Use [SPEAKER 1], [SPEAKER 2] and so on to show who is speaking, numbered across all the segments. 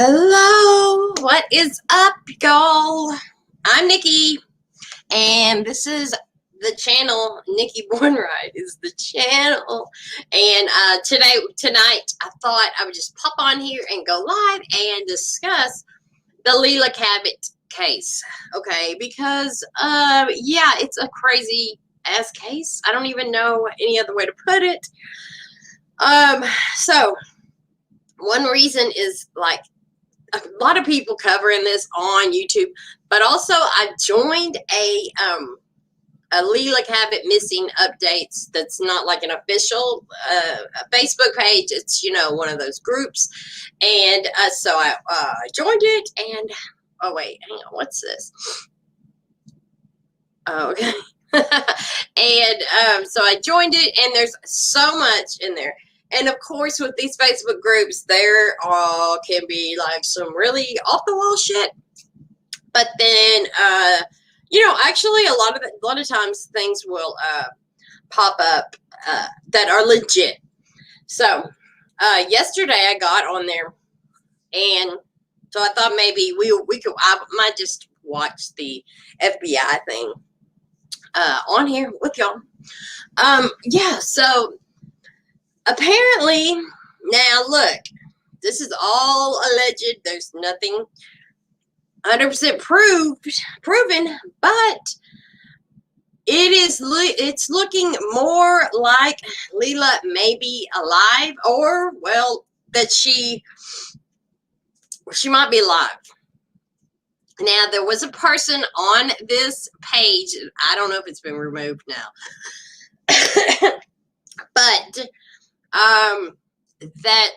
[SPEAKER 1] Hello, what is up, y'all? I'm Nikki, and this is the channel. Nikki Bornride is the channel, and tonight, I thought I would just pop on here and go live and discuss the Leila Cavett case, okay? Because, yeah, it's a crazy ass case. I don't even know any other way to put it. So one reason is like, a lot of people covering this on YouTube, but also I joined a Leila Cavett missing updates. That's not like an official Facebook page. It's, you know, one of those groups, and so I joined it. And oh wait, hang on, what's this? Oh, okay. And so I joined it, and there's so much in there. And of course, with these Facebook groups, there can be like some really off the wall shit. But then, you know, actually, a lot of times things will pop up that are legit. So yesterday, I got on there, and so I thought maybe I might just watch the FBI thing on here with y'all. Yeah. So. Apparently, now look, this is all alleged. There's nothing 100% proven, but it's looking more like Leila may be alive, or well, that she might be alive. Now, there was a person on this page. I don't know if it's been removed now, but that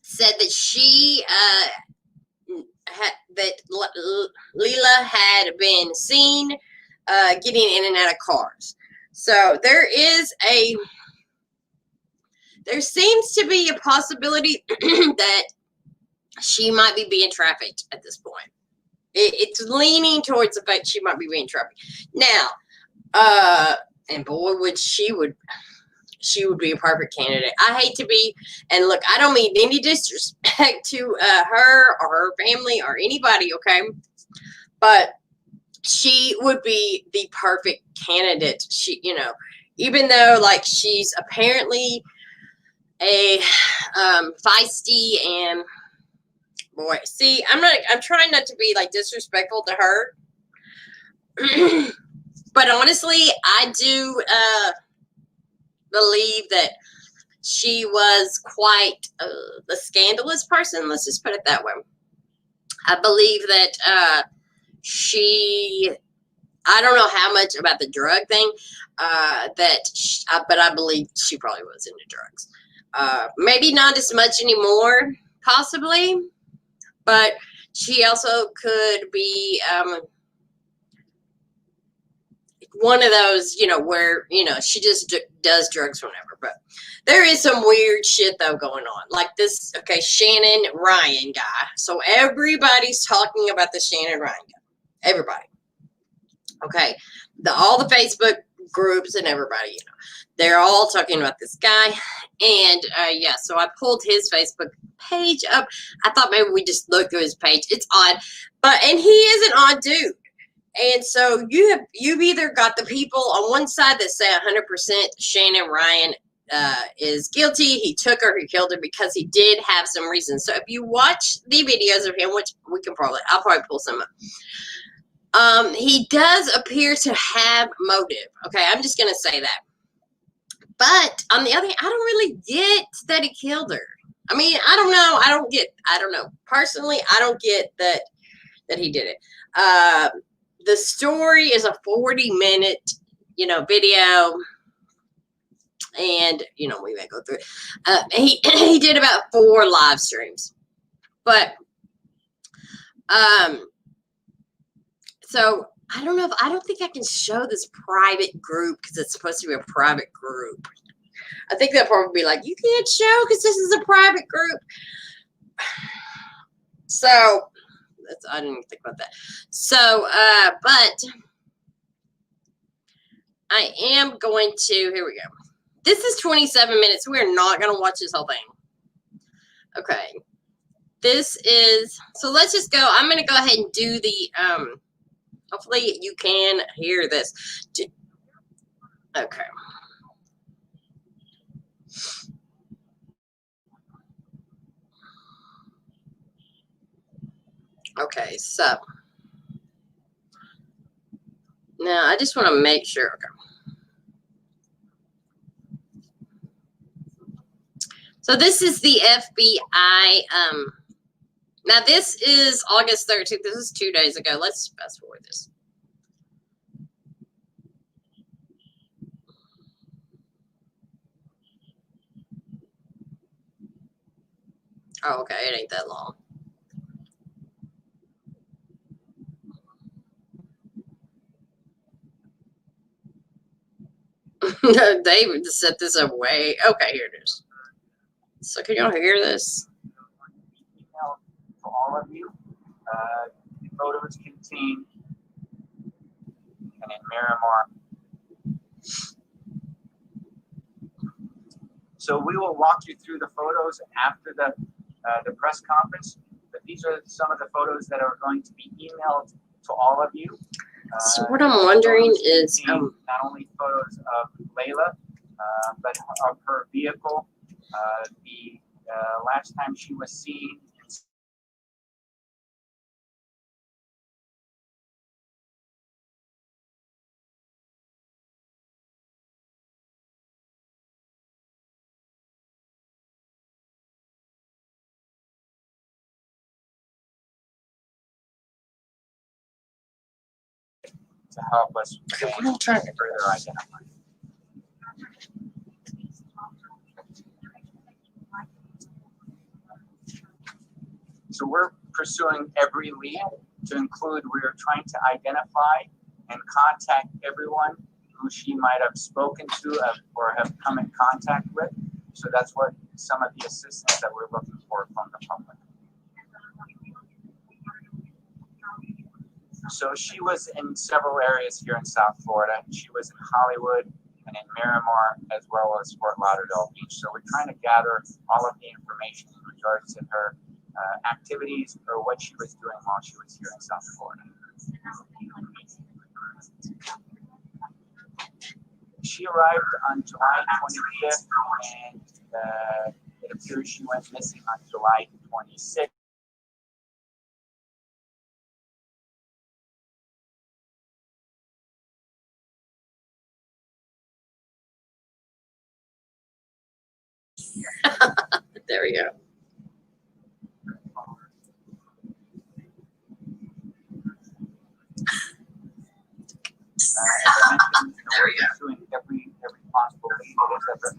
[SPEAKER 1] said that she that Leila had been seen getting in and out of cars. So there seems to be a possibility that she might be being trafficked at this point. It's leaning towards the fact she might be being trafficked. Now, and boy, she would be a perfect candidate. I hate to be, and look, I don't mean any disrespect to her or her family or anybody, okay? But she would be the perfect candidate. She, you know, even though like she's apparently a feisty and boy, see, I'm trying not to be like disrespectful to her, but honestly, I do believe that she was quite a scandalous person. Let's just put it that way. I believe that I don't know how much about the drug thing, but I believe she probably was into drugs. Maybe not as much anymore, possibly, but she also could be one of those, you know, where, you know, she just does drugs whenever. But there is some weird shit, though, going on. Like this, okay, Shannon Ryan guy. So everybody's talking about the Shannon Ryan guy. Everybody. Okay. All the Facebook groups and everybody, you know, they're all talking about this guy. And, yeah, so I pulled his Facebook page up. I thought maybe we just look through his page. It's odd. And he is an odd dude. And so you've either got the people on one side that say 100% Shannon Ryan is guilty. He took her, he killed her because he did have some reasons. So if you watch the videos of him, which I'll probably pull some up. He does appear to have motive. Okay, I'm just gonna say that. But on the other hand, I don't really get that he killed her. I mean, I don't know. I don't know. Personally, I don't get that he did it. The story is a 40-minute, you know, video, and you know we may go through it. He did about 4 live streams, but so I don't think I can show this private group because it's supposed to be a private group. I think they'll probably be like, you can't show because this is a private group. So. I didn't even think about that. So, but I am going to, here we go. This is 27 minutes. We're not going to watch this whole thing. Okay. this is, so let's just go. I'm going to go ahead and do the, hopefully you can hear this. Okay. Okay, so now I just want to make sure. Okay. So this is the FBI. Now this is August 13th. This is 2 days ago. Let's fast forward this. Oh, okay. It ain't that long. David set this up way. Okay, here it is. So can y'all hear this?
[SPEAKER 2] To all of you, the photos contain and in Miramar. So we will walk you through the photos after the press conference. But these are some of the photos that are going to be emailed to all of you.
[SPEAKER 1] So what I'm wondering is,
[SPEAKER 2] not only photos of Leila, but of her vehicle. The last time she was seen. To help us further identify. So we're pursuing every lead to include, we're trying to identify and contact everyone who she might have spoken to or have come in contact with. So that's what some of the assistance that we're looking for from the public. So she was in several areas here in South Florida. She was in Hollywood and in Miramar, as well as Fort Lauderdale Beach. So we're trying to gather all of the information in regards to her activities or what she was doing while she was here in South Florida. She arrived on July 25th, and it appears she went missing on July 26th.
[SPEAKER 1] There we go.
[SPEAKER 2] As I mentioned, we're pursuing every possible lead.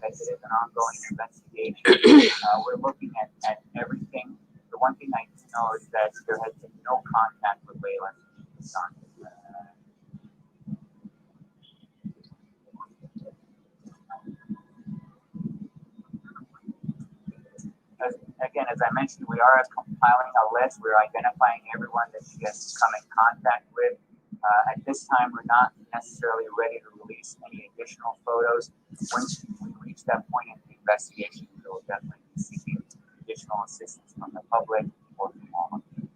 [SPEAKER 2] It is an ongoing investigation. We're looking at everything. The one thing I know is that there has been no contact with Leila since she was Again, as I mentioned, we are compiling a list. We're identifying everyone that she has come in contact with. At this time, we're not necessarily ready to release any additional photos. Once we reach that point in the investigation, we will definitely be seeking additional assistance from the public or from all of you.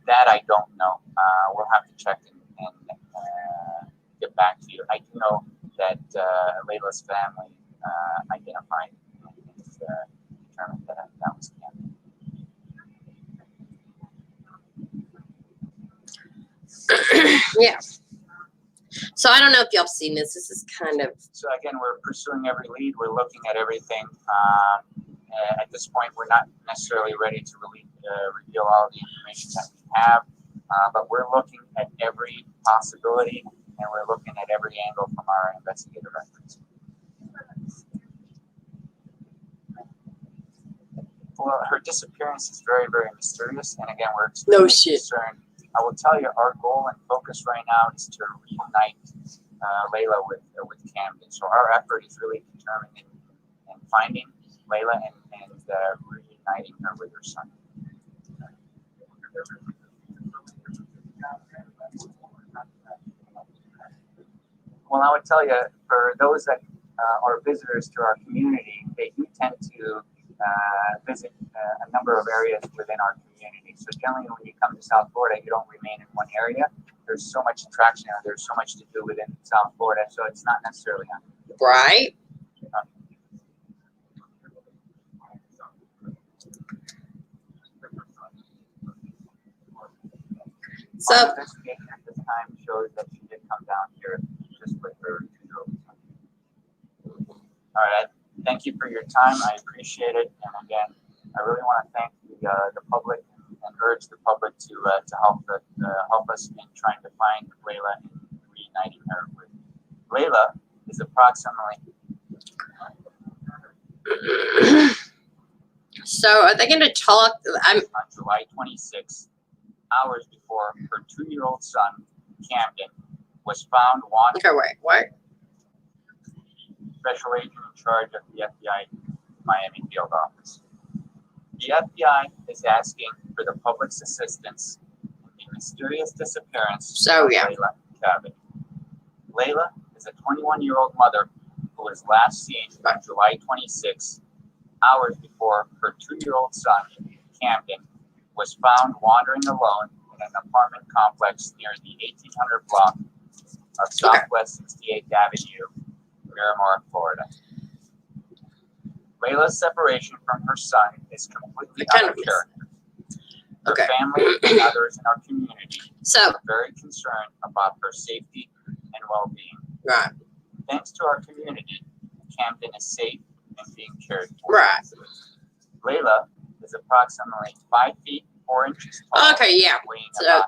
[SPEAKER 2] That I don't know. We'll have to check and get back to you. I do know that Leila's family identified and determined that was Cameron.
[SPEAKER 1] Yeah. So I don't know if y'all have seen this. This is kind of.
[SPEAKER 2] So again, we're pursuing every lead. We're looking at everything. At this point, we're not necessarily ready to reveal all the information that we have, but we're looking at every possibility, and we're looking at every angle from our investigative efforts. Well, her disappearance is very, very mysterious, and again, we're extremely concerned. I will tell you, our goal and focus right now is to reunite Leila with Camden. So our effort is really determined in finding Leila and reuniting her with her son. Well, I would tell you, for those that are visitors to our community, they do tend to visit a number of areas within our community. So generally, when you come to South Florida, you don't remain in one area. There's so much attraction, or there's so much to do within South Florida, so it's not necessarily on.
[SPEAKER 1] Right. So,
[SPEAKER 2] our investigation at this time shows that she did come down here just with her 2-year-old son. All right, thank you for your time. I appreciate it, and again, I really want to thank the public and urge the public to help us in trying to find Leila and reuniting her with. Leila is approximately.
[SPEAKER 1] So are they going to talk?
[SPEAKER 2] On July 26th, hours before her 2-year-old son, Camden, was found wanted.
[SPEAKER 1] Okay, wait, what?
[SPEAKER 2] Special agent in charge of the FBI Miami field office. The FBI is asking for the public's assistance in the mysterious disappearance of Leila Cavett. Leila is a 21-year-old mother who was last seen on July 26, hours before her 2-year-old son, Camden, was found wandering alone in an apartment complex near the 1800 block of Southwest 68th Avenue, Miramar, Florida. Leila's separation from her son is completely out of character. Her family and others in our community are very concerned about her safety and well-being.
[SPEAKER 1] Right.
[SPEAKER 2] Thanks to our community, Camden is safe and being cared for.
[SPEAKER 1] Right.
[SPEAKER 2] Leila is approximately 5 feet 4 inches tall.
[SPEAKER 1] Okay, yeah. So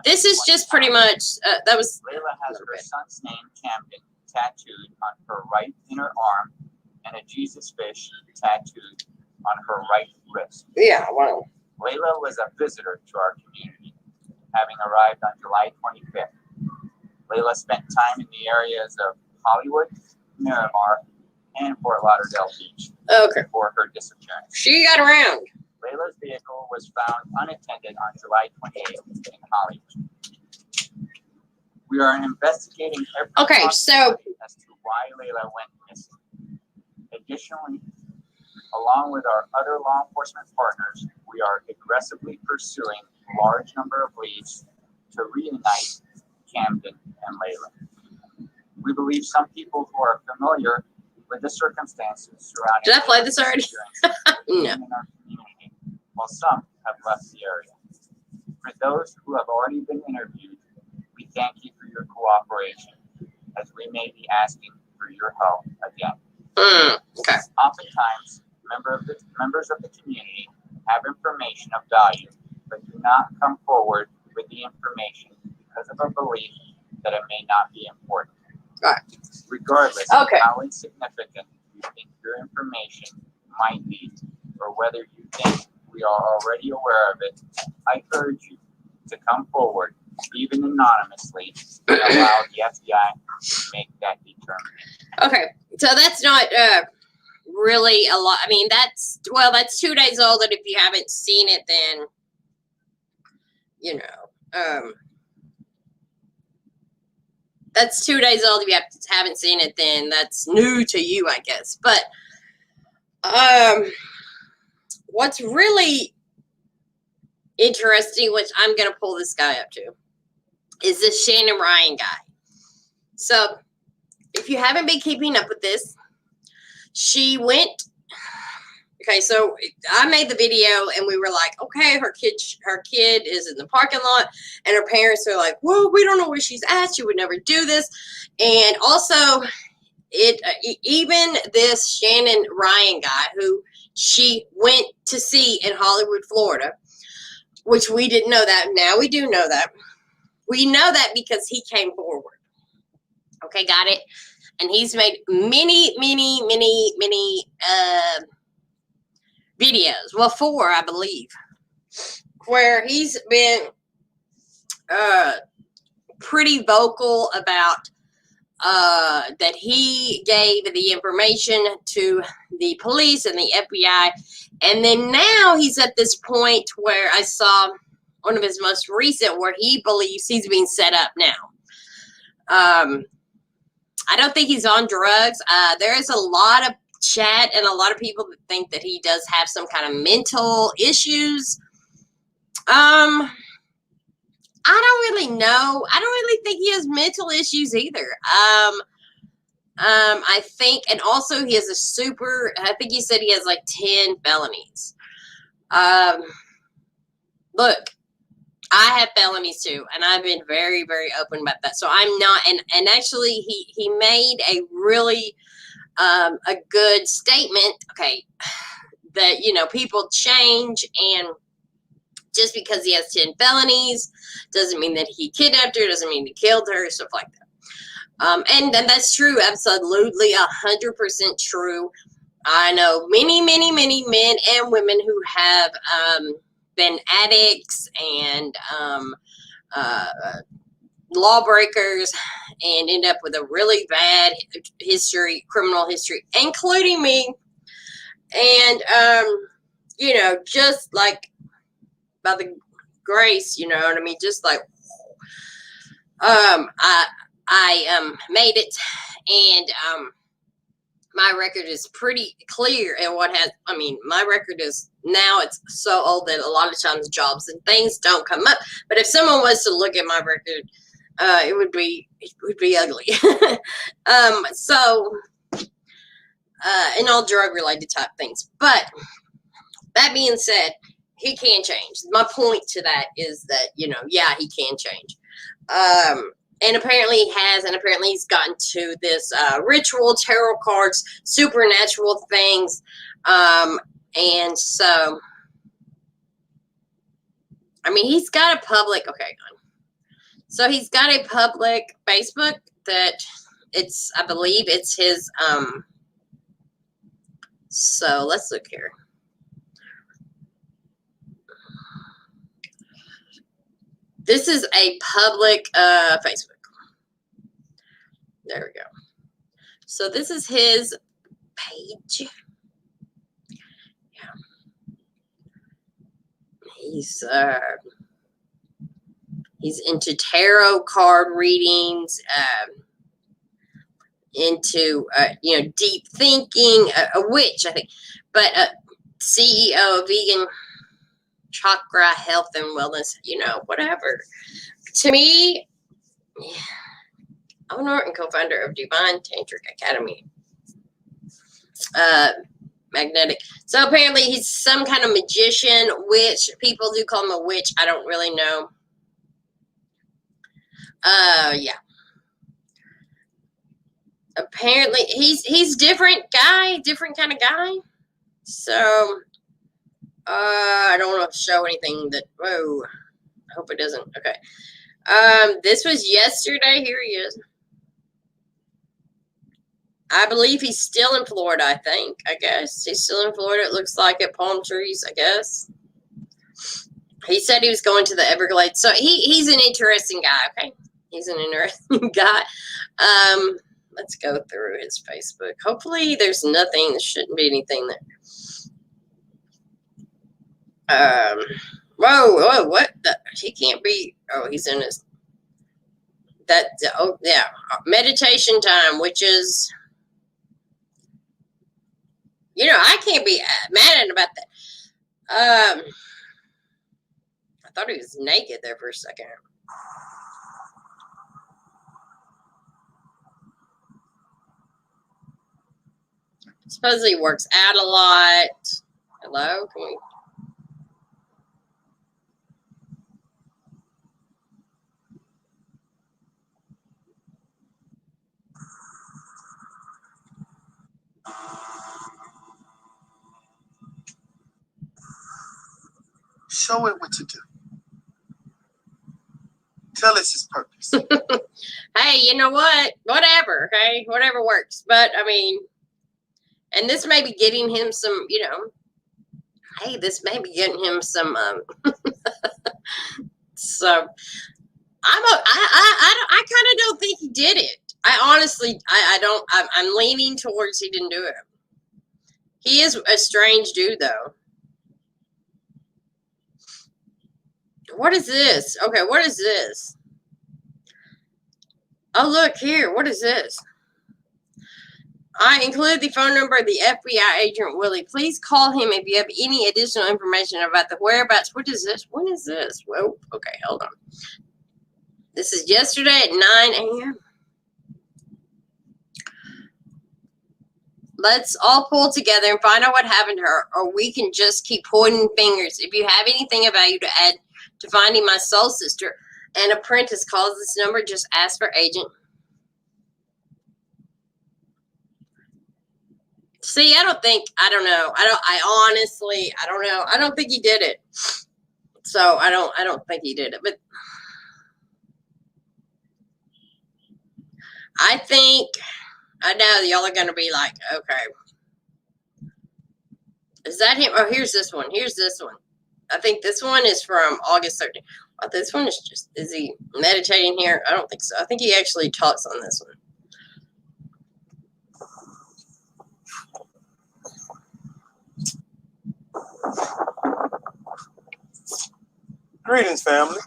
[SPEAKER 1] this is just pretty much that was.
[SPEAKER 2] Leila has her son's name, Camden, tattooed on her right inner arm, and a Jesus fish tattooed on her right wrist.
[SPEAKER 1] Yeah, wow.
[SPEAKER 2] Leila was a visitor to our community, having arrived on July 25th. Leila spent time in the areas of Hollywood, Miramar, and Fort Lauderdale Beach before her disappearance.
[SPEAKER 1] She got around.
[SPEAKER 2] Leila's vehicle was found unattended on July 28th in Hollywood. We are investigating every possibility as to why Leila went missing. Additionally, along with our other law enforcement partners, we are aggressively pursuing a large number of leads to reunite Camden and Leila. We believe some people who are familiar with the circumstances surrounding.
[SPEAKER 1] Did I play this already? No.
[SPEAKER 2] In our community, while some have left the area. For those who have already been interviewed, we thank you for your cooperation, as we may be asking for your help again.
[SPEAKER 1] Okay.
[SPEAKER 2] Oftentimes, members of the community have information of value, but do not come forward with the information because of a belief that it may not be important.
[SPEAKER 1] Right.
[SPEAKER 2] Regardless of how insignificant you think your information might be, or whether you think we are already aware of it, I urge you to come forward, even anonymously, and allow the FBI to make that determination. Okay,
[SPEAKER 1] so that's not really a lot. I mean, that's 2 days old, and if you haven't seen it, then that's 2 days old. If you haven't seen it, then that's new to you, I guess. But what's really interesting, which I'm going to pull this guy up to, is this Shannon Ryan guy. So if you haven't been keeping up with this, she went. Okay, so I made the video and we were like, okay, her kid is in the parking lot, and her parents are like, well, we don't know where she's at. She would never do this. And also, even this Shannon Ryan guy who she went to see in Hollywood, Florida, which we didn't know that. Now we do know that. We know that because he came forward. Okay, got it? And he's made many videos. Well, 4, I believe, where he's been pretty vocal about that he gave the information to the police and the FBI. And then now he's at this point where I saw one of his most recent where he believes he's being set up now. I don't think he's on drugs. There is a lot of chat and a lot of people that think that he does have some kind of mental issues. I don't really know. I don't really think he has mental issues either. I think, and also he has I think he said he has like 10 felonies. Look, I have felonies too, and I've been very, very open about that. So I'm not, and actually he made a really, a good statement. Okay. That, people change, and just because he has 10 felonies doesn't mean that he kidnapped her, doesn't mean he killed her, stuff like that. And that's true, absolutely 100% true. I know many, many, many men and women who have been addicts and lawbreakers and end up with a really bad criminal history, including me. And, just like by the grace, you know what I mean? Just like, I made it, and, my record is pretty clear. And my record is, now it's so old that a lot of times jobs and things don't come up. But if someone was to look at my record, it would be ugly. And all drug related type things. But that being said, he can change. My point to that is that, yeah, he can change. And apparently he has, and apparently he's gotten to this ritual, tarot cards, supernatural things. And so, he's got a public, so he's got a public Facebook that I believe it's his, so let's look here. This is a public Facebook. There we go. So this is his page. Yeah. He's into tarot card readings, into deep thinking, a witch, I think, but CEO of Vegan Chakra Health and Wellness, whatever. To me, owner and co-founder of Divine Tantric Academy. Magnetic. So apparently he's some kind of magician, witch. People do call him a witch. I don't really know. Yeah. Apparently he's different kind of guy. So I don't want to show anything that, whoa, I hope it doesn't. Okay. This was yesterday. Here he is. I believe he's still in Florida, I guess. He's still in Florida, it looks like, at Palm Trees, I guess. He said he was going to the Everglades. So he's an interesting guy, okay? He's an interesting guy. Let's go through his Facebook. Hopefully there's nothing, there shouldn't be anything there. Whoa, what? He can't be, he's in his, yeah, meditation time, which is, I can't be mad about that. I thought he was naked there for a second. Supposedly works out a lot. Hello? Can we?
[SPEAKER 3] Show it what to do. Tell us his purpose.
[SPEAKER 1] Hey, you know what? Whatever, okay? Whatever works. But, and this may be getting him some, hey, this may be getting him some, so, I kind of don't think he did it. I honestly, I'm leaning towards he didn't do it. He is a strange dude, though. What is this? Okay, what is this? Oh, look here. What is this? I include the phone number of the FBI agent Willie. Please call him if you have any additional information about the whereabouts. What is this? What is this? Whoa. Okay, hold on. This is yesterday at 9 a.m. Let's all pull together and find out what happened to her, or we can just keep pointing fingers. If you have anything of value to add to finding my soul sister, an apprentice calls this number. Just ask for agent. See, I don't know. I honestly don't know. I don't think he did it. So I don't think he did it. But I think, I know y'all are going to be like, okay. Is that him? Oh, here's this one. Here's this one. I think this one is from August 13th. Oh, this one is just, is he meditating here? I don't think so. I think he actually talks on this one.
[SPEAKER 4] Greetings, family.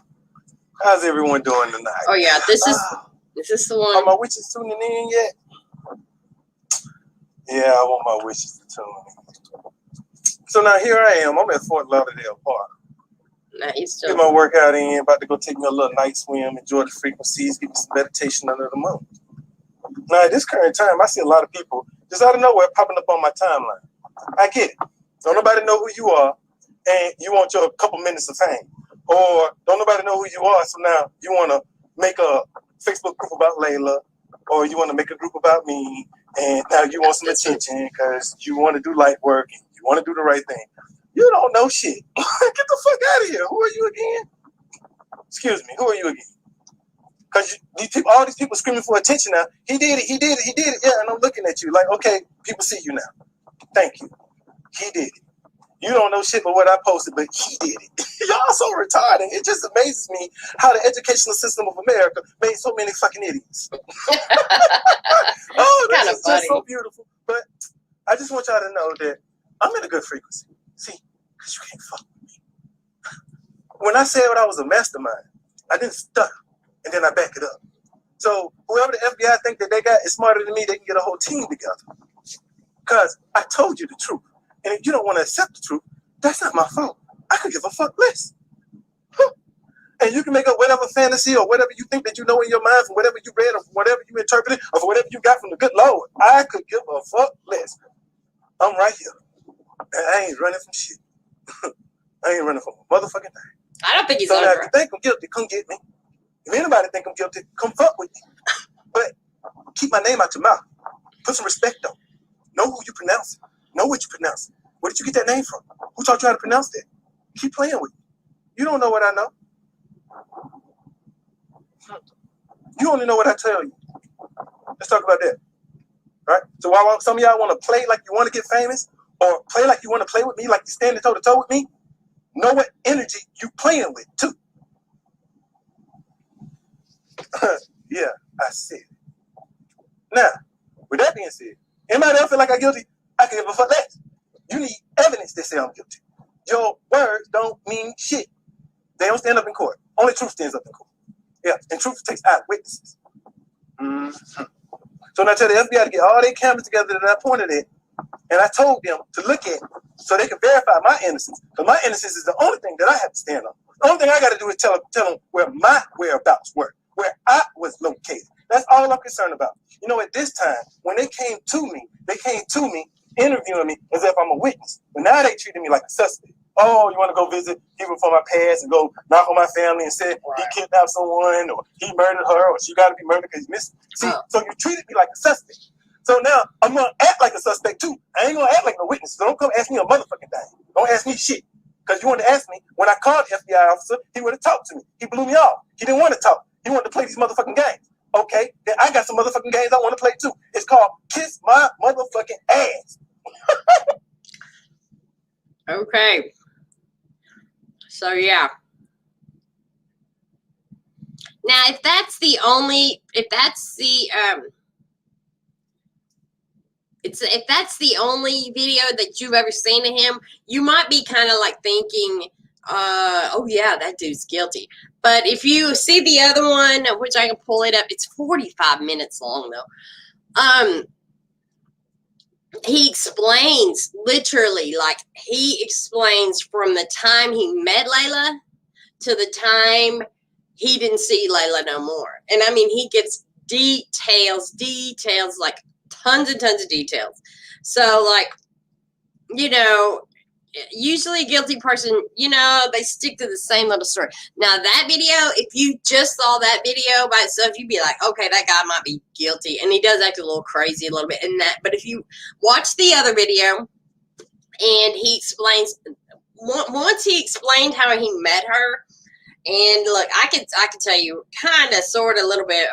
[SPEAKER 4] How's everyone doing tonight?
[SPEAKER 1] Oh yeah, this is the one.
[SPEAKER 4] Are my witches tuning in yet? Yeah, I want my witches to tune in. So now here I am. I'm at Fort Lauderdale Park.
[SPEAKER 1] Nah, he's still.
[SPEAKER 4] Get my workout in. About to go take me a little night swim. Enjoy the frequencies. Get me some meditation under the moon. Now at this current time, I see a lot of people just out of nowhere popping up on my timeline. I get it. Don't nobody know who you are, and you want your couple minutes of fame. Or don't nobody know who you are, so now you want to make a Facebook group about Leila, or you want to make a group about me, and now you want some attention because you want to do light work and you want to do the right thing. You don't know shit. Get the fuck out of here. Who are you again? Excuse me. Who are you again? Because these people, all these people screaming for attention now. He did it. He did it. He did it. Yeah, and I'm looking at you like, okay, people see you now. Thank you. He did it. You don't know shit but what I posted, but he did it. Y'all so retarded. It just amazes me how the educational system of America made so many fucking idiots. Oh, this is just so beautiful. But I just want y'all to know that I'm in a good frequency. See, because you can't fuck with me. When I said I was a mastermind, I didn't stutter, and then I back it up. So whoever the FBI think that they got is smarter than me, they can get a whole team together. Because I told you the truth. And if you don't want to accept the truth, that's not my fault. I could give a fuck less. And you can make up whatever fantasy or whatever you think that you know in your mind from whatever you read or from whatever you interpreted or from whatever you got from the good Lord. I could give a fuck less. I'm right here. And I ain't running from shit. I ain't running from a motherfucking thing.
[SPEAKER 1] I don't think he's
[SPEAKER 4] so now if you think I'm guilty, come get me. If anybody think I'm guilty, come fuck with me. But keep my name out your mouth. Put some respect on. Know who you pronounce. Know what you pronounce. Where did you get that name from? Who taught you how to pronounce that? Keep playing with me. You don't know what I know. You only know what I tell you. Let's talk about that. Right? So while some of y'all want to play like you want to get famous, or play like you want to play with me, like you're standing toe to toe with me, know what energy you playing with too. Yeah, I see it. Now, with that being said, anybody else feel like I'm guilty? I can give a fuck less. You need evidence that say I'm guilty. Your words don't mean shit. They don't stand up in court. Only truth stands up in court. Yeah, and truth takes eyewitnesses. Mm-hmm. So now I tell the FBI to get all their cameras together that I pointed at, and I told them to look at it so they can verify my innocence. Because my innocence is the only thing that I have to stand on. The only thing I got to do is tell them where my whereabouts were, where I was located. That's all I'm concerned about. You know, at this time, when they came to me interviewing me as if I'm a witness. But now they treating me like a suspect. Oh, you want to go visit people from my past and go knock on my family and say he kidnapped someone or he murdered her or she got to be murdered because he missed. See, so you treated me like a suspect. So now I'm going to act like a suspect too. I ain't going to act like no witness. So don't come ask me a motherfucking thing. Don't ask me shit. Because you wanted to ask me, when I called the FBI officer, he would have talked to me. He blew me off. He didn't want to talk. He wanted to play these motherfucking games. Okay, then I got some motherfucking games I want to play too. It's called Kiss My Motherfucking Ass.
[SPEAKER 1] Okay. So yeah. Now, if that's the only video that you've ever seen of him, you might be kind of like thinking, oh yeah, that dude's guilty. But if you see the other one, which I can pull it up, it's 45 minutes long though. he explains literally, like he explains from the time he met Leila to the time he didn't see Leila no more. And I mean, he gives details, like tons and tons of details. So, like, you know, usually a guilty person, you know, they stick to the same little story. Now, that video, if you just saw that video by itself, you'd be like, okay, that guy might be guilty. And he does act a little crazy a little bit in that. But if you watch the other video and he explains, once he explained how he met her, and look, I could tell you kind of, sort of, a little bit.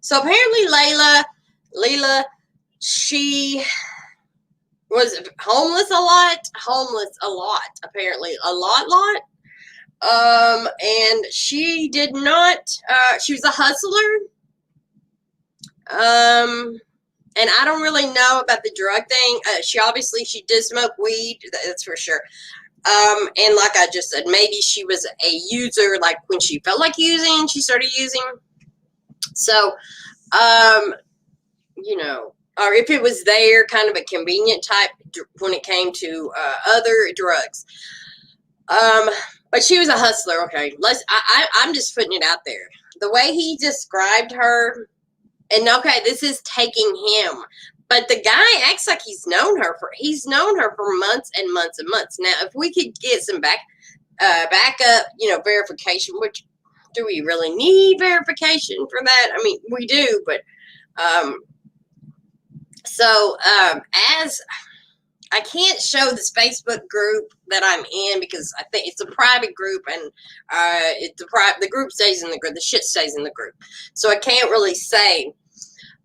[SPEAKER 1] So apparently Leila, she was homeless a lot, apparently, a lot. And she did not, she was a hustler. And I don't really know about the drug thing. She did smoke weed, that's for sure. And like I just said, maybe she was a user, like when she felt like using, she started using. So, you know, or if it was there, kind of a convenient type when it came to other drugs. But she was a hustler. Okay, I'm just putting it out there. The way he described her, and okay, this is taking him, but the guy acts like he's known her for months and months and months. Now, if we could get some backup, you know, verification, which do we really need verification for that? I mean, we do, but as I can't show this Facebook group that I'm in because I think it's a private group, and the group stays in the group, the shit stays in the group, so I can't really say.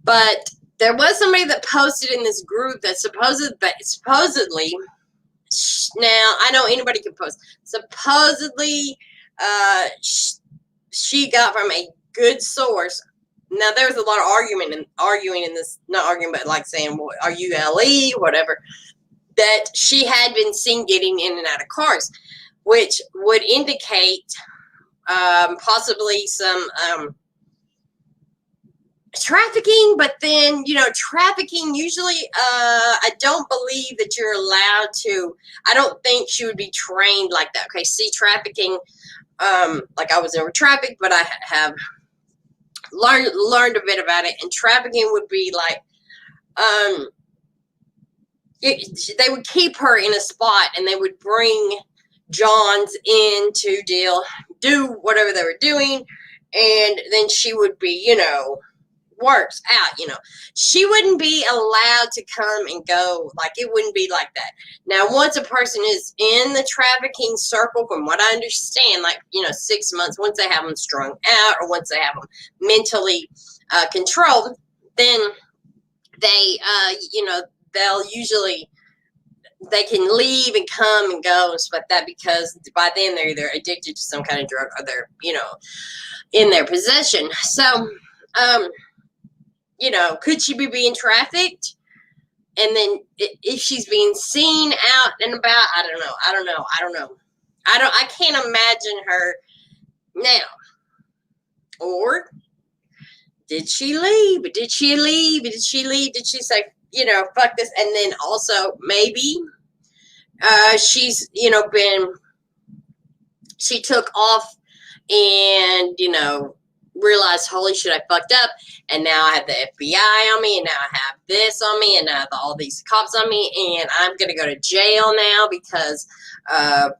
[SPEAKER 1] But there was somebody that posted in this group that supposedly, now I know anybody can post, supposedly she got from a good source. Now, there was a lot of arguing in this, not arguing, but like saying, well, are you LE, whatever, that she had been seen getting in and out of cars, which would indicate possibly some trafficking. But then, you know, trafficking, usually I don't believe that you're allowed to, I don't think she would be trained like that. Okay, see, trafficking, like I was never trafficked, but I have learned a bit about it, and trafficking would be like they would keep her in a spot, and they would bring Johns in to do whatever they were doing, and then she would be, you know, works out, you know. She wouldn't be allowed to come and go, like it wouldn't be like that. Now, once a person is in the trafficking circle, from what I understand, like, you know, 6 months, once they have them strung out or once they have them mentally controlled, then they, you know, they can leave and come and go and stuff like that, because by then they're either addicted to some kind of drug or they're, you know, in their possession. So, you know, could she be being trafficked? And then if she's being seen out and about, I don't know. I can't imagine her now. Or did she leave? Did she say, you know, fuck this? And then also maybe she's, you know, she took off and, you know, realized, holy shit, I fucked up, and now I have the FBI on me, and now I have this on me, and now I have all these cops on me, and I'm gonna go to jail now because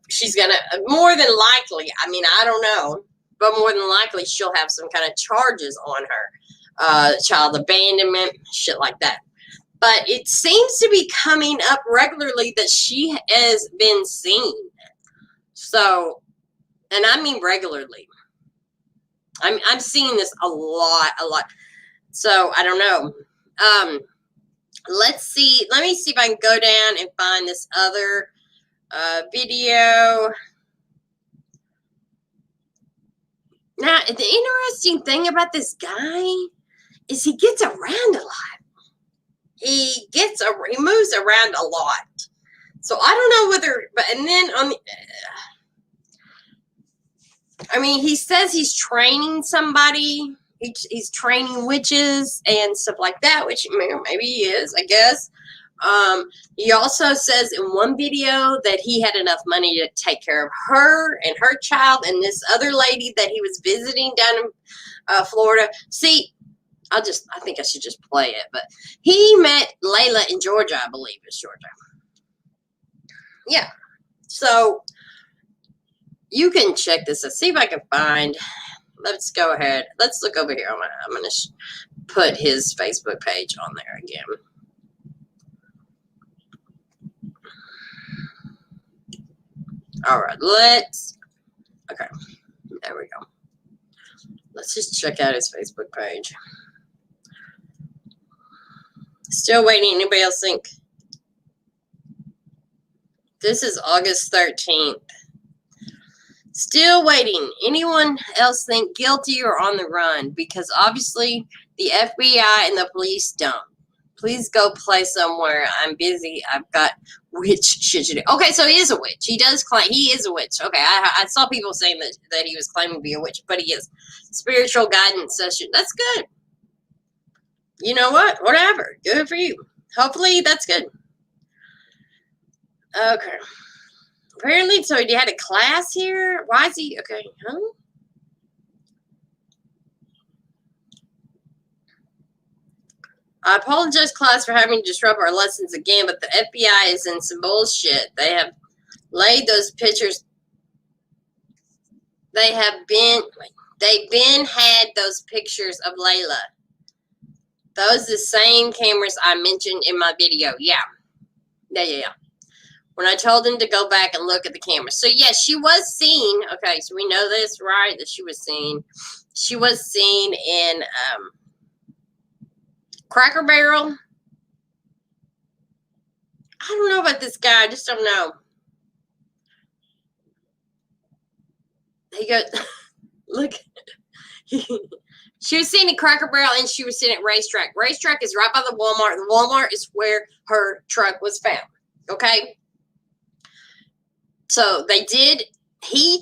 [SPEAKER 1] she's gonna, more than likely, I mean, I don't know, but more than likely she'll have some kind of charges on her, child abandonment, shit like that. But it seems to be coming up regularly that she has been seen. So, and I mean regularly. I'm seeing this a lot. So I don't know. Let me see if I can go down and find this other video. Now, the interesting thing about this guy is he gets around a lot. He moves around a lot. So I don't know whether, but, and then on the, I mean, he says he's training somebody, he's training witches and stuff like that, which maybe he is, I guess. He also says in one video that he had enough money to take care of her and her child and this other lady that he was visiting down in Florida. See, I think I should just play it. But he met Leila in Georgia, I believe it's Georgia. Yeah. So you can check this out. See if I can find. Let's go ahead. Let's look over here. I'm gonna put his Facebook page on there again. All right, okay, there we go. Let's just check out his Facebook page. Still waiting. Anybody else think? This is August 13th. Still waiting. Anyone else think guilty or on the run? Because obviously the FBI and the police don't. Please go play somewhere. I'm busy. I've got witch shit to do. Okay, so he is a witch. He does claim he is a witch. Okay, I saw people saying that he was claiming to be a witch, but he is. Spiritual guidance session. That's good. You know what? Whatever. Good for you. Hopefully that's good. Okay. Apparently, so he had a class here. Why is he? Okay, huh? I apologize, class, for having to disrupt our lessons again, but the FBI is in some bullshit. They have laid those pictures. They've been had those pictures of Leila. Those the same cameras I mentioned in my video. Yeah. When I told him to go back and look at the camera. So, yes, she was seen. Okay, so we know this, right? That she was seen. She was seen in Cracker Barrel. I don't know about this guy. I just don't know. He goes, look. She was seen at Cracker Barrel and she was seen at Racetrack. Racetrack is right by the Walmart. The Walmart is where her truck was found. Okay? So they did, he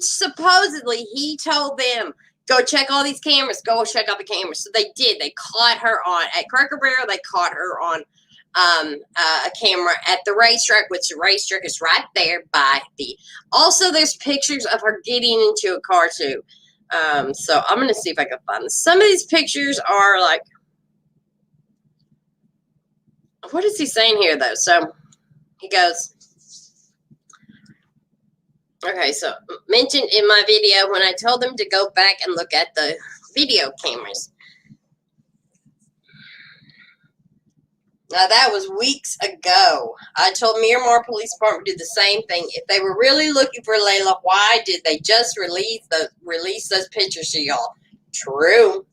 [SPEAKER 1] told them, go check all these cameras, go check out the cameras. So they did. They caught her on, at Cracker Barrel, they caught her on a camera at the racetrack, which the racetrack is right there by the, also there's pictures of her getting into a car too. So I'm going to see if I can find this. Some of these pictures are like, what is he saying here though? So he goes, okay, so mentioned in my video when I told them to go back and look at the video cameras. Now, that was weeks ago. I told Miramar Police Department to do the same thing. If they were really looking for Leila, why did they just release those pictures to y'all? True.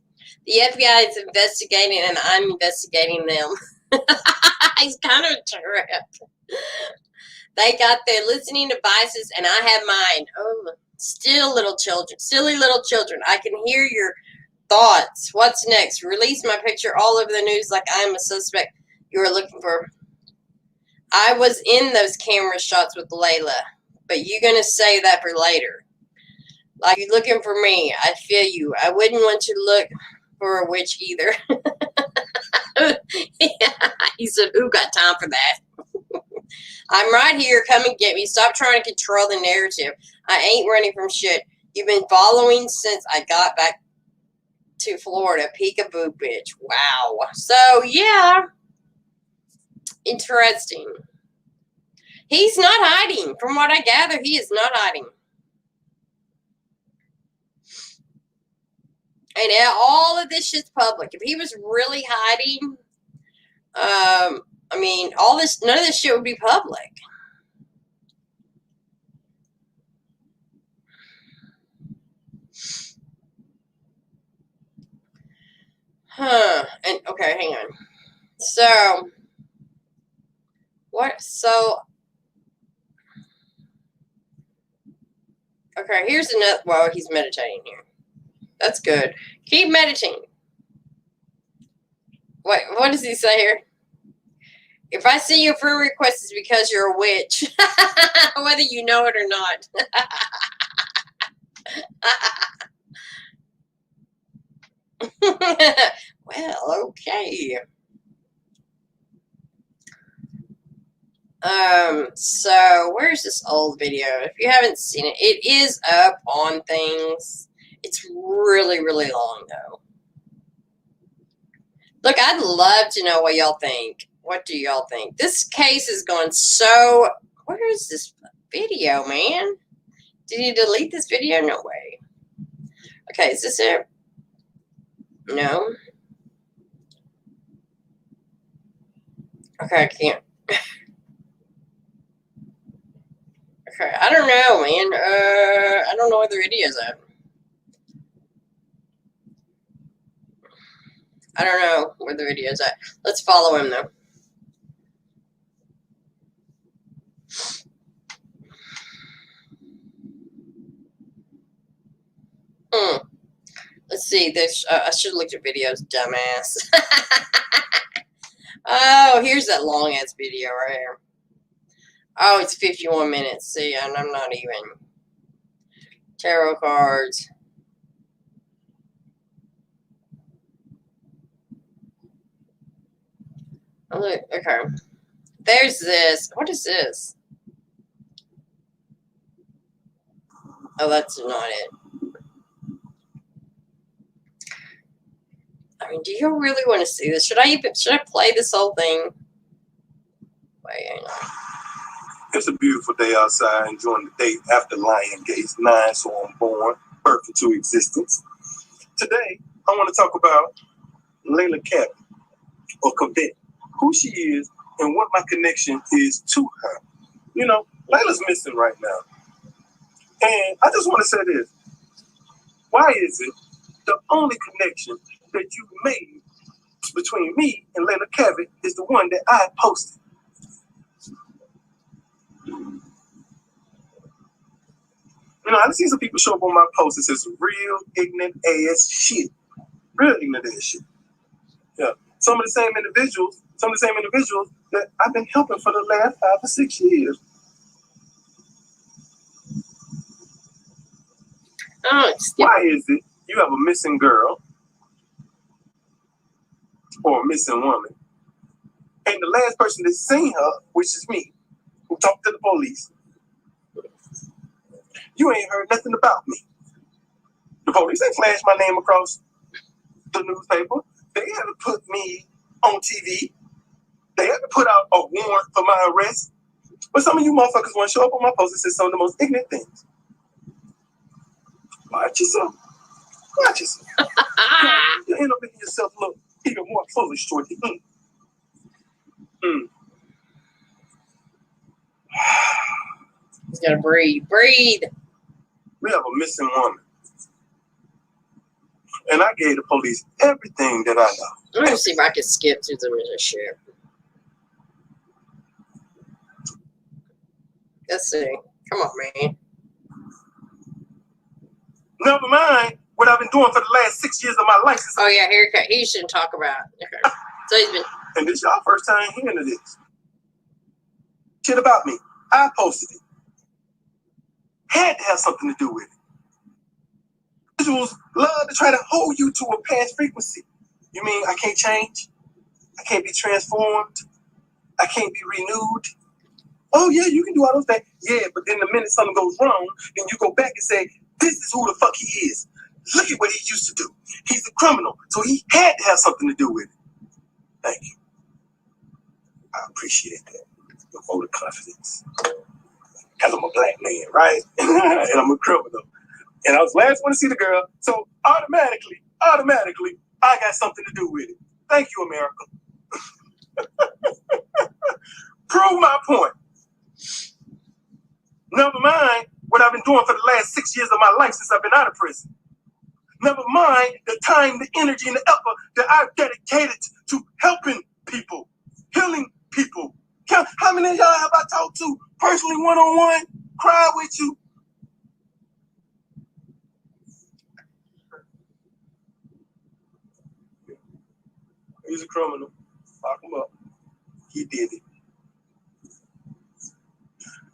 [SPEAKER 1] The FBI is investigating, and I'm investigating them. He's kind of a trip. They got their listening devices, and I have mine. Oh, still little children. Silly little children. I can hear your thoughts. What's next? Release my picture all over the news like I'm a suspect you are looking for. I was in those camera shots with Leila, but you're going to say that for later. Like you're looking for me. I feel you. I wouldn't want you to look for a witch either. Yeah, he said, who got time for that? I'm right here. Come and get me. Stop trying to control the narrative. I ain't running from shit. You've been following since I got back to Florida. Peekaboo, bitch. Wow. So, yeah. Interesting. He's not hiding. From what I gather, he is not hiding. And all of this shit's public. If he was really hiding, I mean, none of this shit would be public. Huh. And, okay, hang on. So, what? So, okay, here's another, well, he's meditating here. That's good. Keep meditating. Wait, what does he say here? If I see your friend request, it's because you're a witch. Whether you know it or not. Well, okay. So where's this old video? If you haven't seen it, it is up on things. It's really, really long though. Look, I'd love to know what y'all think. What do y'all think? This case is going so. Where is this video, man? Did you delete this video? No way. Okay, is this it? No. Okay, I can't. Okay, I don't know, man. I don't know where the video's at. I don't know where the video's at. Let's follow him though. Let's see. There's. I should have looked at videos, dumbass. Oh, here's that long ass video right here. Oh, it's 51 minutes. See, and I'm not even. Tarot cards. Oh, look, okay. There's this. What is this? Oh, that's not it. I mean, do you really want to see this? Should I play this whole thing? Wait, hang on.
[SPEAKER 4] It's a beautiful day outside, enjoying the day after Lion Gates 9, so I'm born, birth into existence. Today, I want to talk about Leila Cavett, or Cavett, who she is, and what my connection is to her. You know, Leila's missing right now. And I just want to say this. Why is it the only connection that you made between me and Leila Cavett is the one that I posted? You know, I've seen some people show up on my posts that says real ignorant ass shit. Real ignorant ass shit. Yeah. Some of the same individuals that I've been helping for the last 5 or 6 years.
[SPEAKER 1] Oh,
[SPEAKER 4] why is it you have a missing girl or a missing woman, and the last person that's seen her, which is me, who talked to the police, you ain't heard nothing about me. The police ain't flashed my name across the newspaper. They haven't put me on TV. They haven't put out a warrant for my arrest. But some of you motherfuckers want to show up on my post and say some of the most ignorant things. Watch yourself. Watch yourself. You end up making yourself look even more foolish toward the end.
[SPEAKER 1] He's gotta breathe. Breathe.
[SPEAKER 4] We have a missing woman. And I gave the police everything that I know.
[SPEAKER 1] Let me see if I can skip through some of this shit. Let's see. Come on, man.
[SPEAKER 4] Never mind what I've been doing for the last 6 years of my life.
[SPEAKER 1] Oh yeah, haircut. He shouldn't talk about. Okay. So he's been.
[SPEAKER 4] And this y'all first time hearing of this. Shit about me. I posted it. Had to have something to do with it. Individuals love to try to hold you to a past frequency. You mean I can't change? I can't be transformed? I can't be renewed? Oh yeah, you can do all those things. Yeah, but then the minute something goes wrong, then you go back and say, this is who the fuck he is. Look at what he used to do. He's a criminal, so he had to have something to do with it. Thank you. I appreciate that. Your vote of confidence. Because I'm a black man, right? And I'm a criminal. And I was the last one to see the girl, so automatically, I got something to do with it. Thank you, America. Prove my point. Never mind what I've been doing for the last 6 years of my life since I've been out of prison. Never mind the time, the energy, and the effort that I've dedicated to helping people, healing people. How many of y'all have I talked to personally, one-on-one, cried with you? He's a criminal. Lock him up. He did it.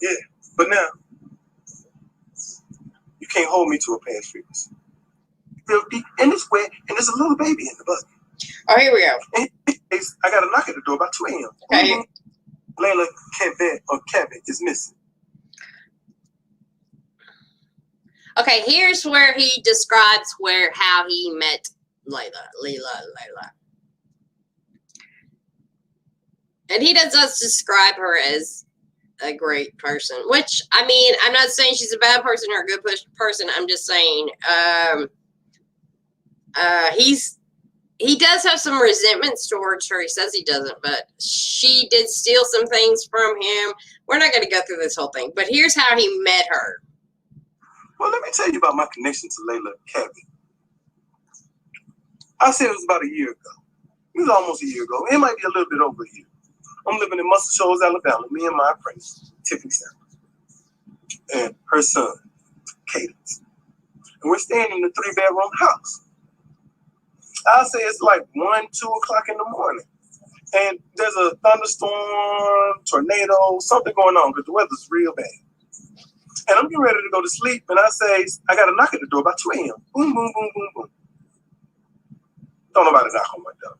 [SPEAKER 4] Yeah, but now, you can't hold me to a past frequency. filthy, and it's wet, and there's a little baby in the bucket.
[SPEAKER 1] Oh, here we go.
[SPEAKER 4] And I got a knock at the door about 2 a.m.
[SPEAKER 1] Okay.
[SPEAKER 4] Leila Cavett is missing.
[SPEAKER 1] Okay, here's where he describes how he met Leila. And he does us describe her as a great person, which, I mean, I'm not saying she's a bad person or a good person. I'm just saying he does have some resentments towards her. He says he doesn't, but she did steal some things from him. We're not going to go through this whole thing, but here's how he met her.
[SPEAKER 4] Well, let me tell you about my connection to Leila Cavett. I said it was about a year ago. It was almost a year ago. It might be a little bit over a year. I'm living in Muscle Shoals, Alabama, me and my apprentice, Tiffany Sanders, and her son, Cadence. And we're staying in a 3-bedroom house. I'll say it's like 1, 2 o'clock in the morning. And there's a thunderstorm, tornado, something going on because the weather's real bad. And I'm getting ready to go to sleep, and I say, I got a knock at the door about 2 a.m. Boom, boom, boom, boom, boom. Don't nobody knock on my door.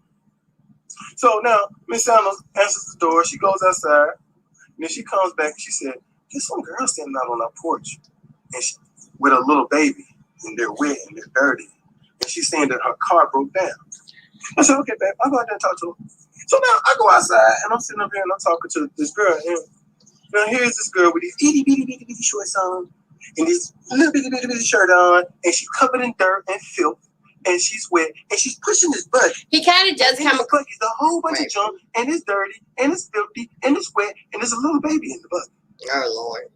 [SPEAKER 4] So now, Miss Sanders answers the door. She goes outside, and then she comes back, and she said, there's some girl standing out on our porch and with a little baby, and they're wet, and they're dirty. And she's saying that her car broke down. I said, okay, babe, I'll go out there and talk to her. So now I go outside, and I'm sitting up here, and I'm talking to this girl, and now here's this girl with these itty bitty shorts on and this little bitty shirt on, and she's covered in dirt and filth, and she's wet, and she's pushing this buggy.
[SPEAKER 1] He kind of does come across.
[SPEAKER 4] It's a whole bunch of junk, and it's dirty, and it's filthy, and it's wet, and there's a little baby in the buggy.
[SPEAKER 1] Oh Lord.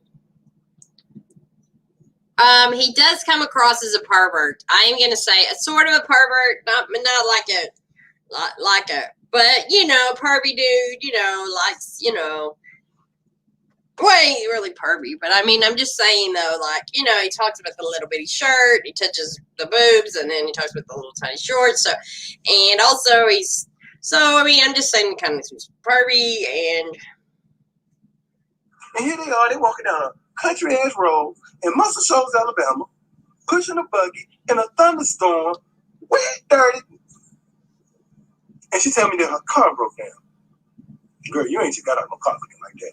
[SPEAKER 1] He does come across as a pervert. I am gonna say a sort of a pervert, not like a, but you know, pervy dude. You know, likes, you know. Well, he ain't really pervy, but I mean, I'm just saying though, like, you know, he talks about the little bitty shirt, he touches the boobs, and then he talks about the little tiny shorts. So, and also I mean, I'm just saying, kind of seems pervy, and
[SPEAKER 4] here they are, they walking down a country ass road in Muscle Shoals, Alabama, pushing a buggy in a thunderstorm, wet, dirty, and she tell me that her car broke down. Girl, you ain't just got out of my car looking like that.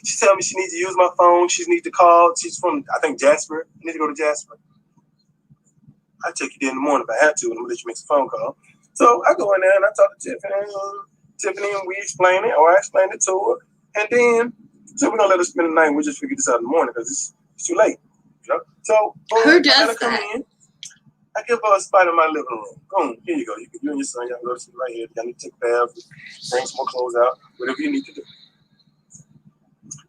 [SPEAKER 4] She tell me she needs to use my phone. She needs to call. She's from, I think, Jasper. I need to go to Jasper. I'll check you there in the morning if I have to, and I'm going to let you make a phone call. So I go in there, and I talk to Tiffany, and we explain it, or I explain it to her. And then, so we're going to let her spend the night, and we'll just figure this out in the morning because it's too late. You know? So, boom,
[SPEAKER 1] who does
[SPEAKER 4] I come
[SPEAKER 1] that?
[SPEAKER 4] in. I give her a spot in my living room. Boom, here you go. You and your son, y'all can go to sleep right here. Y'all need to take a bath, bring some more clothes out, whatever you need to do.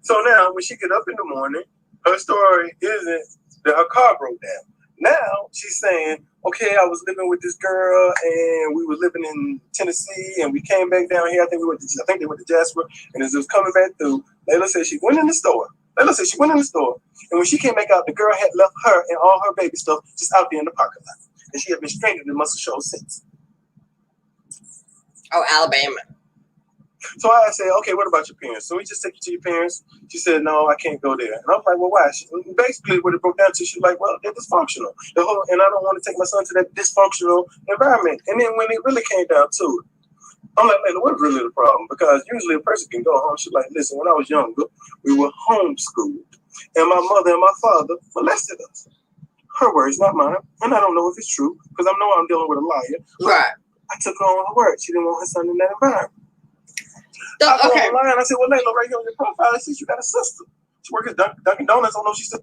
[SPEAKER 4] So now, when she get up in the morning, her story isn't that her car broke down. Now she's saying, okay, I was living with this girl, and we were living in Tennessee, and we came back down here. I think they went to Jasper, and as it was coming back through, Leila said she went in the store. And when she came back out, the girl had left her and all her baby stuff just out there in the parking lot, and she had been stranded in Muscle Shoals since.
[SPEAKER 1] Oh, Alabama.
[SPEAKER 4] So I said, okay, what about your parents? So we just take you to your parents. She said, no, I can't go there. And I was like, well, why? Basically, what it broke down to, she's like, well, they're dysfunctional. And I don't want to take my son to that dysfunctional environment. And then when it really came down to it, I'm like, man, what's really the problem? Because usually a person can go home. She's like, listen, when I was younger, we were homeschooled. And my mother and my father molested us. Her words, not mine. And I don't know if it's true, because I know I'm dealing with a liar.
[SPEAKER 1] Right.
[SPEAKER 4] I took her on her word. She didn't want her son in that environment.
[SPEAKER 1] Okay.
[SPEAKER 4] I said, well, Leila, right here on your profile, it says you got a sister. She works at Dunkin' Donuts. I don't know if she's still.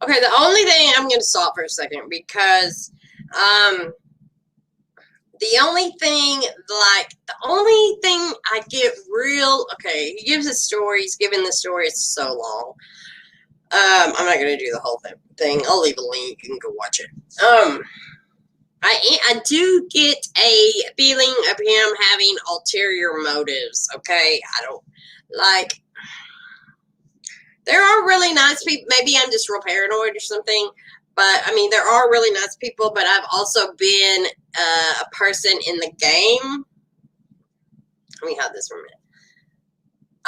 [SPEAKER 1] Okay, the only thing I'm going to stop for a second because the only thing I get real, okay, he gives a story, he's giving the story, it's so long. I'm not going to do the whole thing. I'll leave a link, you can go watch it. I do get a feeling of him having ulterior motives, okay? I don't, like, there are really nice people. Maybe I'm just real paranoid or something, but, I mean, there are really nice people, but I've also been a person in the game. Let me have this for a minute.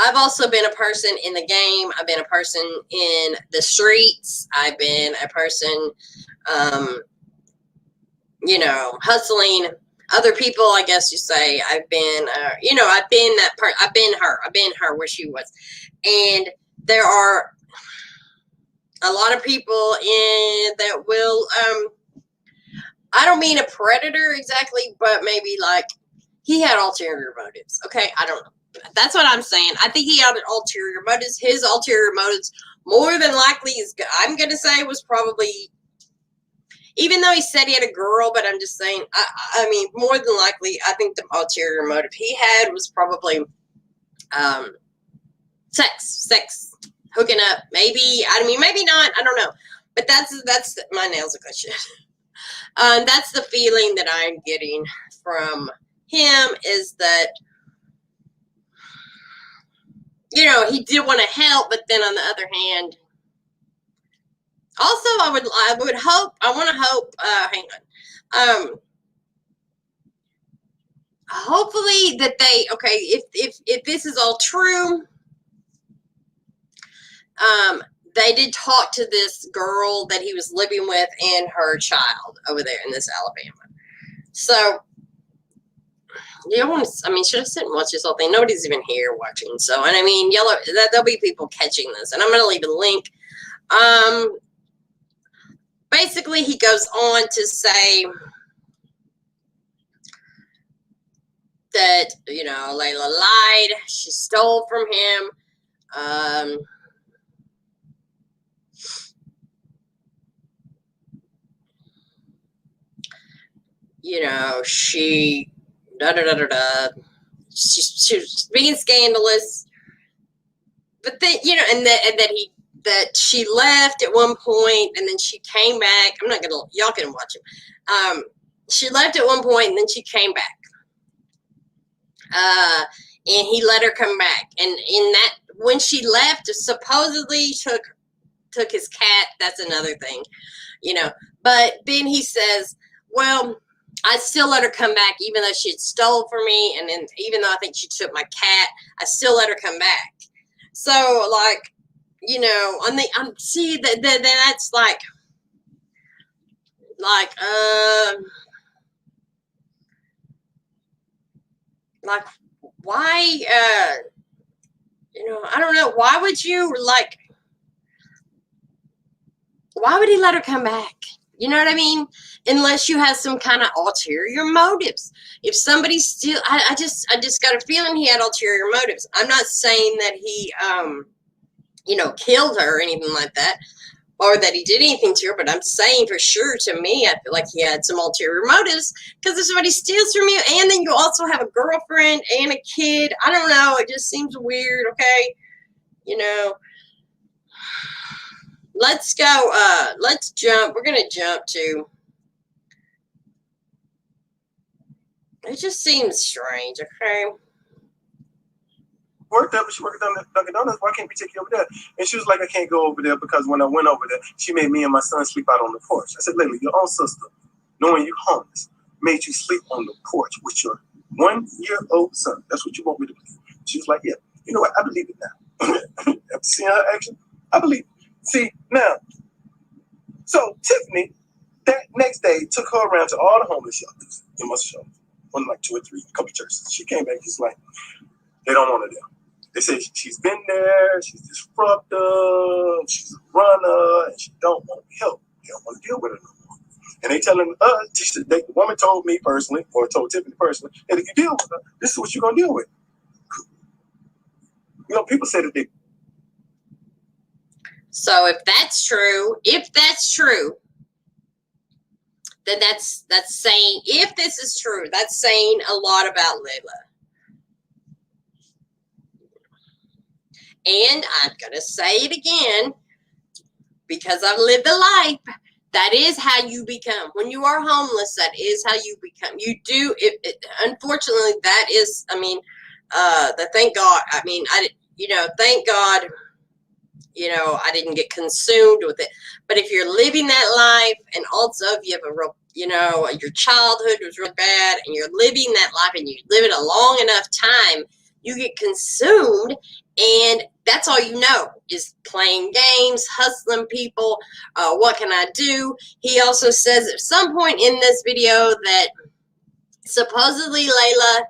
[SPEAKER 1] I've also been a person in the game. I've been a person in the streets. I've been a person, hustling other people, I guess you say. I've been, I've been that part. I've been her where she was. And there are a lot of people that will, I don't mean a predator exactly, but maybe like he had ulterior motives. Okay, I don't know. That's what I'm saying. I think he had ulterior motives. His ulterior motives, more than likely, I'm going to say was probably, even though he said he had a girl, but I'm just saying, I mean, more than likely, I think the ulterior motive he had was probably sex, hooking up. Maybe, I mean, maybe not. I don't know. But that's my nails are good shit. That's the feeling that I'm getting from him, is that, he did want to help, but then on the other hand, also I would hope, I want to hope, hang on, hopefully that if this is all true, they did talk to this girl that he was living with and her child over there in this Alabama. So, should I sit and watch this whole thing? Nobody's even here watching. So, and I mean, there'll be people catching this, and I'm going to leave a link. Basically, he goes on to say that, Leila lied. She stole from him. She she was being scandalous, but then that she left at one point and then she came back. Y'all can watch it. She left at one point and then she came back. And he let her come back. And in that, when she left, supposedly took his cat. That's another thing, But then he says, well, I still let her come back, even though she had stole from me, and then even though I think she took my cat, I still let her come back. So, like, that's why, I don't know, why would he let her come back? You know what I mean? Unless you have some kind of ulterior motives. If somebody's still, I just got a feeling he had ulterior motives. I'm not saying that he, killed her or anything like that, or that he did anything to her, but I'm saying for sure, to me, I feel like he had some ulterior motives, because if somebody steals from you, and then you also have a girlfriend and a kid, I don't know, it just seems weird, okay? Let's go, let's jump, we're going to jump to, it just seems strange, okay?
[SPEAKER 4] Worked up, but she worked on Dunkin' Donuts. Why can't we take you over there? And she was like, I can't go over there because when I went over there, she made me and my son sleep out on the porch. I said, Leila, your own sister, knowing you homeless, made you sleep on the porch with your 1-year-old son. That's what you want me to believe. She was like, yeah, you know what? I believe it now. After seeing her action, I believe it. See, now, so Tiffany, that next day, took her around to all the homeless shelters. It must have shown one, like 2 or 3, a couple churches. She came back, she's like, they don't want her there. They say she's been there, she's disruptive, she's a runner, and she don't want help. They don't want to deal with her no more. And they telling us, the woman told me personally, or told Tiffany personally, that if you deal with her, this is what you're going to deal with. People say that they...
[SPEAKER 1] So if that's true, then that's saying, if this is true, that's saying a lot about Leila. And I'm going to say it again, because I've lived a life. That is how you become. When you are homeless, that is how you become. You do, unfortunately, that is, thank God, thank God, I didn't get consumed with it. But if you're living that life, and also if you have a real, your childhood was real bad, and you're living that life, and you live it a long enough time, you get consumed, And that's all you know is playing games, hustling people. What can I do? He also says at some point in this video that supposedly Leila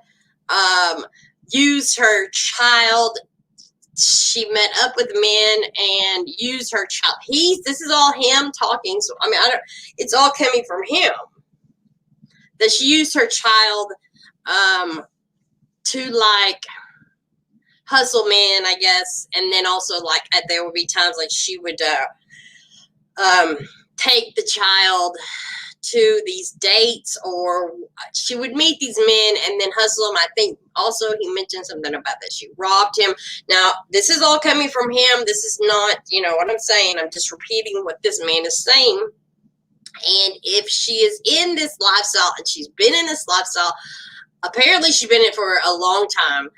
[SPEAKER 1] used her child. She met up with men and used her child. This is all him talking. So I mean, it's all coming from him. That she used her child to like hustle men, I guess, and then also like there would be times like she would take the child to these dates, or she would meet these men and then hustle them. I think also he mentioned something about that she robbed him. Now, this is all coming from him. This is not, you know what I'm saying. I'm just repeating what this man is saying. And if she is in this lifestyle, and she's been in this lifestyle, apparently she's been in it for a long time.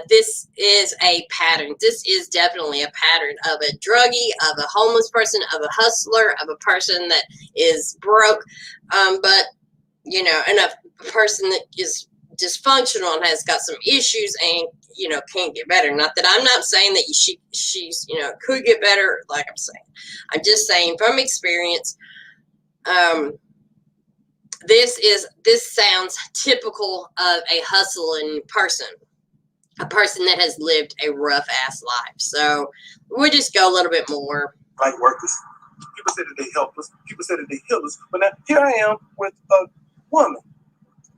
[SPEAKER 1] This is a pattern. This is definitely a pattern of a druggie, of a homeless person, of a hustler, of a person that is broke, but, you know, and a person that is dysfunctional and has got some issues and, you know, can't get better. Not that I'm not saying that she's, you know, could get better, like I'm saying. I'm just saying from experience, this sounds typical of a hustling person. A person that has lived a rough ass life. So we'll just go a little bit more.
[SPEAKER 4] Like workers. People say that they help us. People say that they heal us. But now here I am with a woman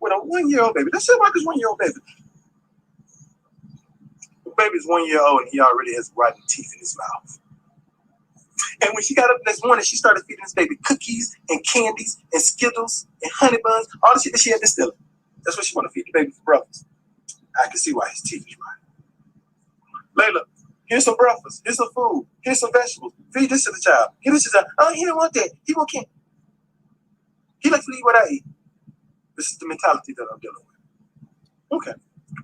[SPEAKER 4] with a 1-year-old baby. Let's say Marcus' 1-year-old baby. The baby's 1 year old and he already has rotten teeth in his mouth. And when she got up the next morning, she started feeding this baby cookies and candies and Skittles and honey buns, all the shit that she had distilled. That's what she want to feed the baby for breakfast. I can see why his teeth is right. Leila, here's some breakfast. Here's some food. Here's some vegetables. Feed this to the child. Give this to the child. Oh, he don't want that. He won't can't. He likes to eat what I eat. This is the mentality that I'm dealing with. Okay.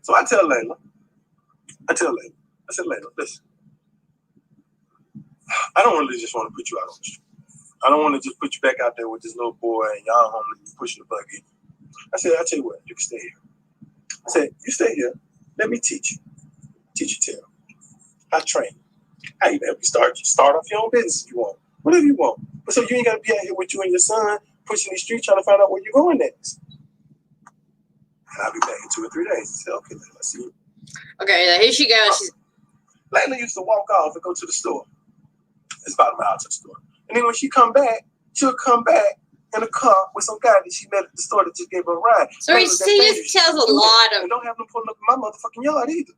[SPEAKER 4] So I tell Leila. I said, Leila, listen. I don't really just want to put you out on the street. I don't want to just put you back out there with this little boy and y'all homeless pushing the buggy. I said, I'll tell you what, you can stay here. I said, you stay here. Let me teach you. Teach you tell. I train you. I even help you start off your own business if you want. Whatever you want. But so you ain't got to be out here with you and your son pushing the street trying to find out where you're going next. And I'll be back in 2 or 3 days. I said, okay, let's see you.
[SPEAKER 1] Okay, here she goes.
[SPEAKER 4] Leila used to walk off and go to the store. It's about a mile to the store. And then when she come back, she'll come back in a car with some guy that she met at the store that just gave her a ride.
[SPEAKER 1] So he just tells a lot of...
[SPEAKER 4] And don't have them pulling up in my motherfucking yard either.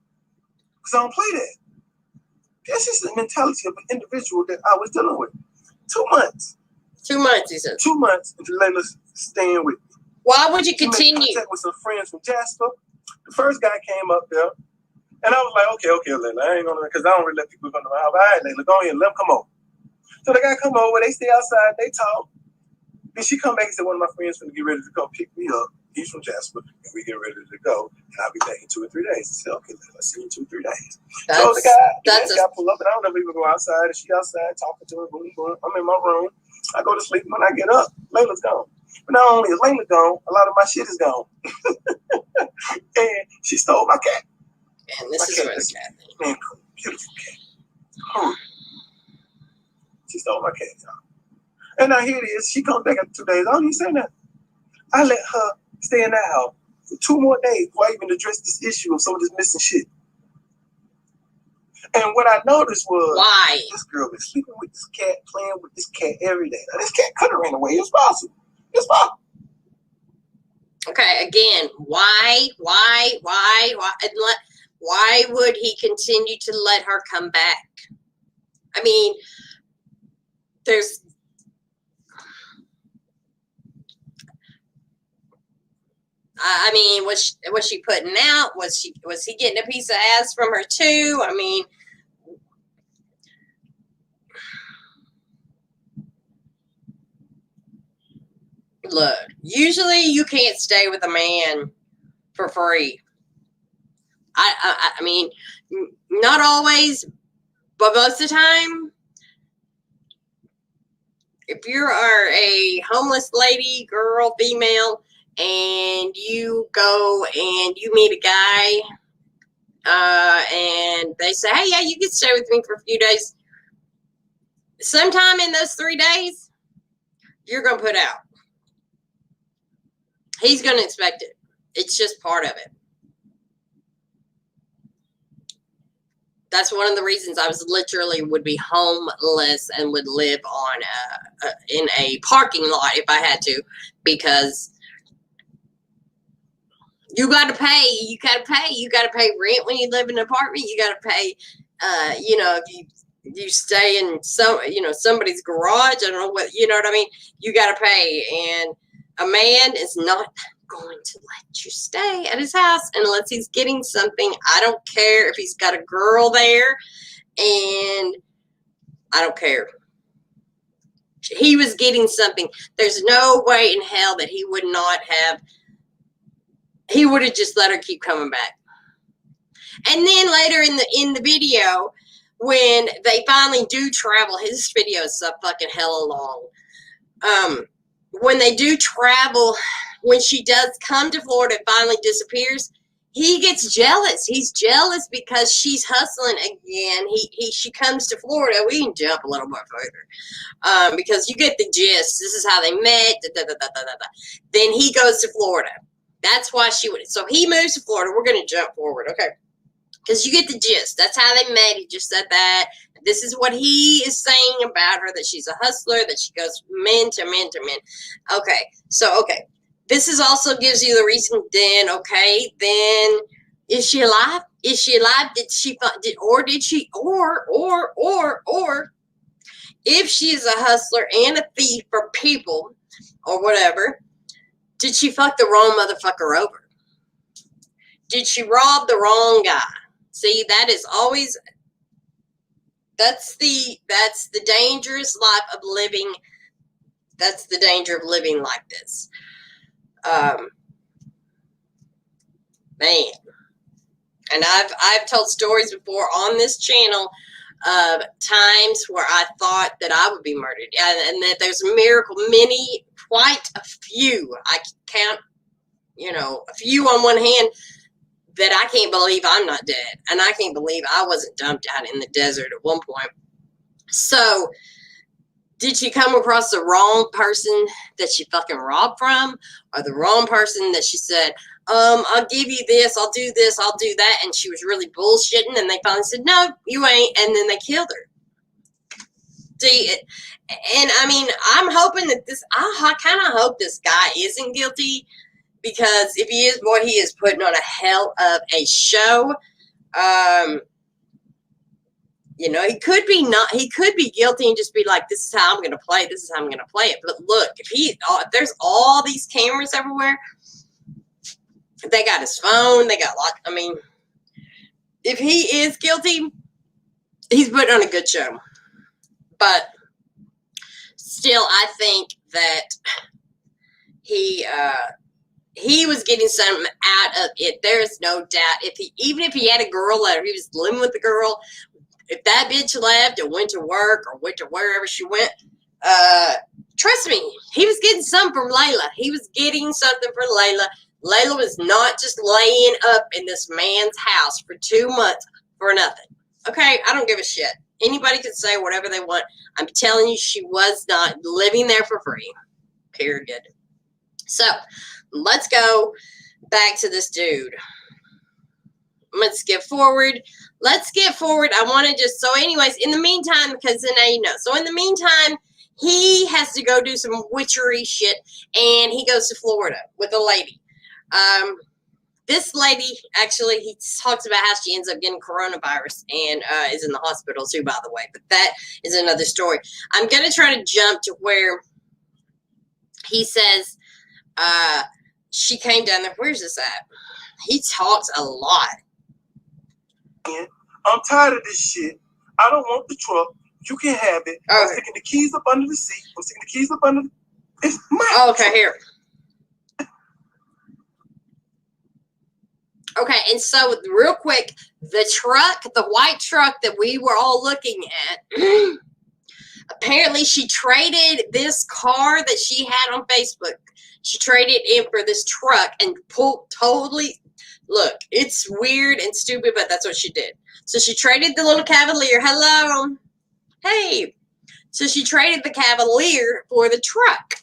[SPEAKER 4] Because I don't play that. This is the mentality of an individual that I was dealing with. 2 months.
[SPEAKER 1] 2 months, he said. 2
[SPEAKER 4] months until Leila's staying with me.
[SPEAKER 1] Why would you
[SPEAKER 4] She
[SPEAKER 1] continue?
[SPEAKER 4] made contact with some friends from Jasper. The first guy came up there. And I was like, okay, Leila. I ain't gonna, because I don't really let people come to my house. All right, Leila, go ahead and let them come over. So the guy come over, they stay outside, they talk. Then she come back and said, one of my friends going to get ready to come pick me up. He's from Jasper, and we get ready to go. And I'll be back in 2 or 3 days. I said, okay, I'll see you in 2 or 3 days. So the guy pull up, and I don't ever even go outside. And she outside talking to her, boom, boom. I'm in my room. I go to sleep. When I get up, Leila's gone. But not only is Leila gone, a lot of my shit is gone. And she stole my cat.
[SPEAKER 1] And this is where the cat thing.
[SPEAKER 4] Man, beautiful cat. Horrible. She stole my cat, y'all. And now here it is. She comes back after 2 days. I don't even say that. I let her stay in that house for 2 more days before I even address this issue of some of this missing shit. And what I noticed was,
[SPEAKER 1] why
[SPEAKER 4] this girl been sleeping with this cat, playing with this cat every day. Now, this cat could have ran away. It's possible. It's possible.
[SPEAKER 1] Okay, again, why? And why would he continue to let her come back? I mean, was she putting out? Was he getting a piece of ass from her too? I mean, look, usually you can't stay with a man for free. I mean, not always, but most of the time. If you are a homeless lady, girl, female, and you go and you meet a guy and they say, hey, yeah, you can stay with me for a few days. Sometime in those 3 days, you're going to put out. He's going to expect it. It's just part of it. That's one of the reasons I was literally would be homeless and would live on in a parking lot if I had to, because you got to pay. You got to pay rent when you live in an apartment. You got to pay. If you stay in somebody's garage. I don't know what, you know what I mean. You got to pay, and a man is not going to let you stay at his house unless he's getting something. I don't care if he's got a girl there, and I don't care. He was getting something. There's no way in hell that he would not have. He would have just let her keep coming back. And then later in the video, when they finally do travel, his video is so fucking hella long. When they do travel, when she does come to Florida and finally disappears, he gets jealous. He's jealous because she's hustling again. She comes to Florida. We can jump a little bit further because you get the gist. This is how they met. Then he goes to Florida. That's why she would. So he moves to Florida. We're going to jump forward, okay? Because you get the gist. That's how they met. He just said that. This is what he is saying about her, that she's a hustler, that she goes men to men to men. Okay. This is also gives you the reason then, okay, then is she alive? Is she alive? Did she if she's a hustler and a thief for people or whatever, did she fuck the wrong motherfucker over? Did she rob the wrong guy? See, that is always, that's the dangerous life of living. That's the danger of living like this. Man. And I've told stories before on this channel of times where I thought that I would be murdered, and that there's a miracle, quite a few. I count, a few on one hand, that I can't believe I'm not dead. And I can't believe I wasn't dumped out in the desert at one point. So, did she come across the wrong person that she fucking robbed from? Or the wrong person that she said, I'll give you this, I'll do this, I'll do that. And she was really bullshitting. And they finally said, no, you ain't. And then they killed her. See, and I mean, I'm hoping that I kind of hope this guy isn't guilty. Because if he is, boy, he is putting on a hell of a show. He could be guilty and just be like, this is how I'm going to play it. This is how I'm going to play it. But look, if there's all these cameras everywhere, they got his phone, they got if he is guilty, he's putting on a good show. But still, I think that he was getting something out of it. There is no doubt. Even if he had a girl there, he was living with the girl. If that bitch left and went to work or went to wherever she went, trust me, he was getting something from Leila. He was getting something for Leila. Leila was not just laying up in this man's house for 2 months for nothing. Okay, I don't give a shit. Anybody can say whatever they want. I'm telling you, she was not living there for free. Period. So, let's go back to this dude. Let's skip forward. I want to just, so anyways, in the meantime, because then now you know. So in the meantime, he has to go do some witchery shit, and he goes to Florida with a lady. This lady, actually, he talks about how she ends up getting coronavirus and is in the hospital too, by the way. But that is another story. I'm going to try to jump to where he says, she came down there. Where's this at? He talks a lot.
[SPEAKER 4] I'm tired of this shit. I don't want the truck. You can have it.
[SPEAKER 1] Okay.
[SPEAKER 4] I'm sticking the keys up under the seat. I'm sticking the keys up under the... It's my
[SPEAKER 1] Okay, here. Okay, and so real quick, the white truck that we were all looking at, apparently she traded this car that she had on Facebook. She traded in for this truck and Look, it's weird and stupid, but that's what she did. So she traded the little Cavalier. Hello. Hey. So she traded the Cavalier for the truck.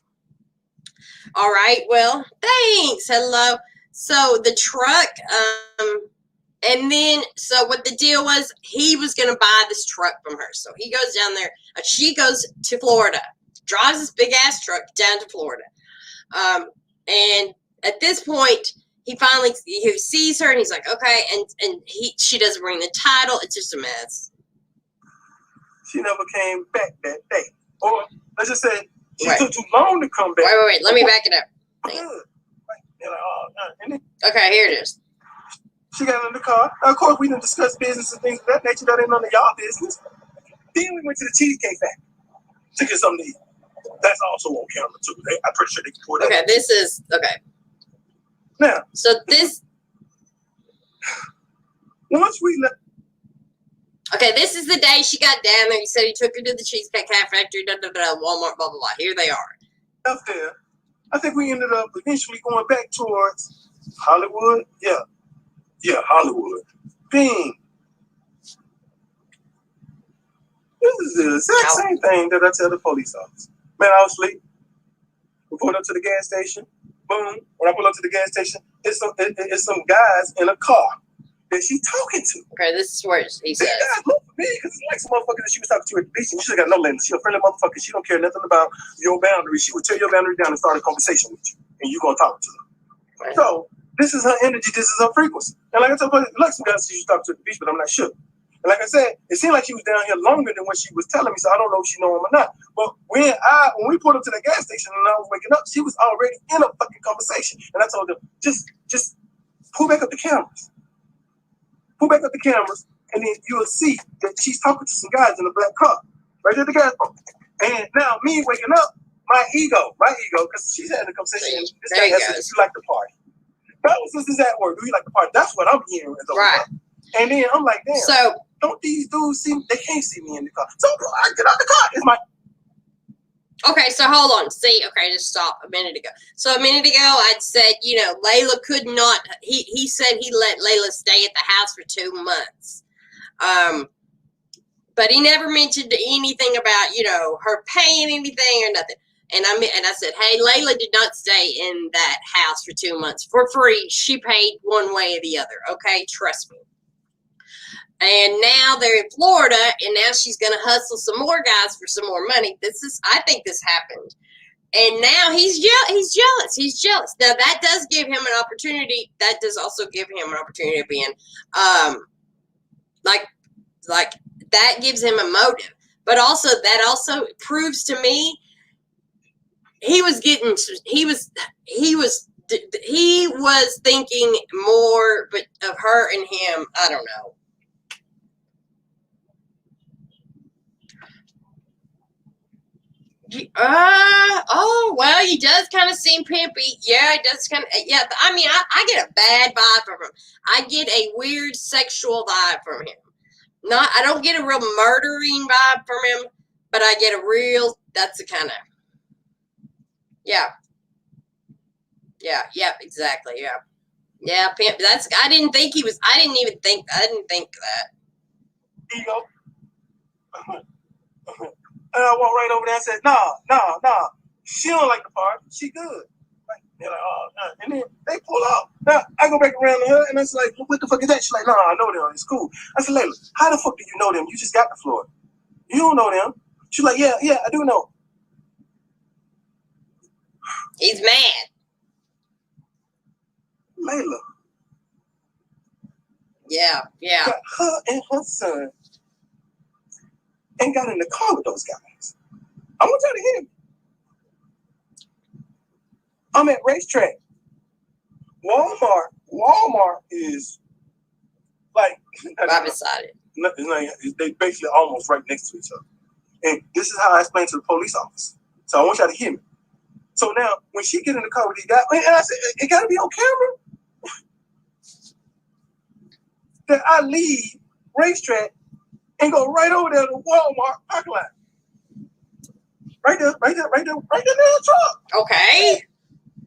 [SPEAKER 1] All right. Well, thanks. Hello. So the truck, and then, so what the deal was, he was going to buy this truck from her. So he goes down there. She goes to Florida, drives this big-ass truck down to Florida. And at this point, he sees her, and he's like, okay, and she doesn't bring the title. It's just a mess.
[SPEAKER 4] She never came back that day. Or, let's just say, she
[SPEAKER 1] Right.
[SPEAKER 4] took too long to come back.
[SPEAKER 1] Wait. Let me back it up.
[SPEAKER 4] And then
[SPEAKER 1] Okay, here it is.
[SPEAKER 4] she got in the car. Now, of course, we didn't discuss business and things of that nature. That ain't none of y'all business. Then we went to the Cheesecake Factory to get something to eat. That's also on camera, too. I'm pretty sure they can pull that.
[SPEAKER 1] Okay, this is, okay.
[SPEAKER 4] Now,
[SPEAKER 1] So this,
[SPEAKER 4] once we left,
[SPEAKER 1] okay, this is the day she got down there. He said he took her to the Cheesecake Factory, Walmart, blah, blah, blah. Here they are.
[SPEAKER 4] up there, I think we ended up eventually going back towards Hollywood. Yeah, Hollywood. Bing. This is the exact same thing that I tell the police officer. Man, I was asleep. We pulled up to the gas station. Boom. When I pull up to the gas station, it's some guys in a car that she's talking to.
[SPEAKER 1] Okay, this is where he says.
[SPEAKER 4] These guys look for me because it's like some motherfucker that she was talking to at the beach, and you should have got no lens. She a friendly motherfucker. She don't care nothing about your boundaries. She would tear your boundary down and start a conversation with you, and you gonna talk to her.
[SPEAKER 1] Right.
[SPEAKER 4] So this is her energy. This is her frequency. And like I told her, like some guys she used to talk to at the beach, but I'm not sure. And like I said, it seemed like she was down here longer than what she was telling me, so I don't know if she know him or not. But when we pulled up to the gas station and I was waking up, she was already in a fucking conversation. And I told her, just pull back up the cameras. Pull back up the cameras, and then you'll see that she's talking to some guys in a black car. Right there, the gas pump. And now me waking up, my ego, because she's having a conversation. This
[SPEAKER 1] There
[SPEAKER 4] guy
[SPEAKER 1] you
[SPEAKER 4] said,
[SPEAKER 1] go.
[SPEAKER 4] "Do you like the party?" Fellas, this is at work. Do you like the party? That's what I'm hearing.
[SPEAKER 1] Right.
[SPEAKER 4] And then I'm like, damn.
[SPEAKER 1] So,
[SPEAKER 4] Don't these dudes see me? They can't see me in the car. So I get out the car. It's my
[SPEAKER 1] okay, so hold on. See, okay, just stop a minute ago. So a minute ago, I'd said, Leila could not, he said he let Leila stay at the house for 2 months. But he never mentioned anything about, her paying anything or nothing. And I said, hey, Leila did not stay in that house for 2 months for free. She paid one way or the other. Okay, trust me. And now they're in Florida, and now she's going to hustle some more guys for some more money. I think this happened. And now he's jealous. He's jealous. Now, that does give him an opportunity. That does also give him an opportunity of being, like that gives him a motive. But also, that also proves to me he was thinking more, but of her and him, I don't know. Well, he does kind of seem pimpy. Yeah, it does kind of. Yeah, I mean, I get a bad vibe from him. I get a weird sexual vibe from him. I don't get a real murdering vibe from him, but I get a real. That's the kind of. Yeah, exactly. Yeah, pimp. I didn't think he was. I didn't think that.
[SPEAKER 4] ego. And I walked right over there and said, nah. She don't like the party. She good. They're like, oh, nah. And then they pull off. Now, I go back around to her, and I was like, what the fuck is that? She's like, no, I know them. It's cool. I said, Leila, how the fuck do you know them? You just got to Florida. You don't know them. She's like, yeah, I do know.
[SPEAKER 1] He's mad.
[SPEAKER 4] Leila.
[SPEAKER 1] Yeah.
[SPEAKER 4] Got her and her son and got in the car with those guys. I want y'all to hear me. I'm at racetrack. Walmart is like
[SPEAKER 1] Right beside it.
[SPEAKER 4] they basically almost right next to each other. And this is how I explain to the police officer. So I want y'all to hear me. So now when she get in the car with these guys, and I said, it gotta be on camera. That I leave racetrack and go right over there to Walmart parking lot. Right there in the truck.
[SPEAKER 1] Okay.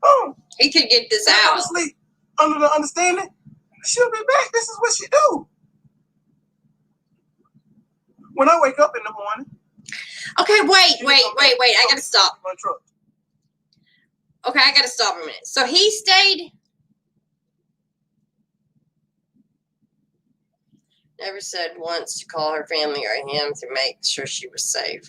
[SPEAKER 4] Oh.
[SPEAKER 1] He could get this
[SPEAKER 4] I
[SPEAKER 1] out.
[SPEAKER 4] was asleep under the understanding She'll be back. This is what she do. When I wake up in the morning.
[SPEAKER 1] Okay, wait. I gotta stop.
[SPEAKER 4] My truck.
[SPEAKER 1] Okay, I gotta stop a minute. So he stayed. Never said once to call her family or him to make sure she was safe.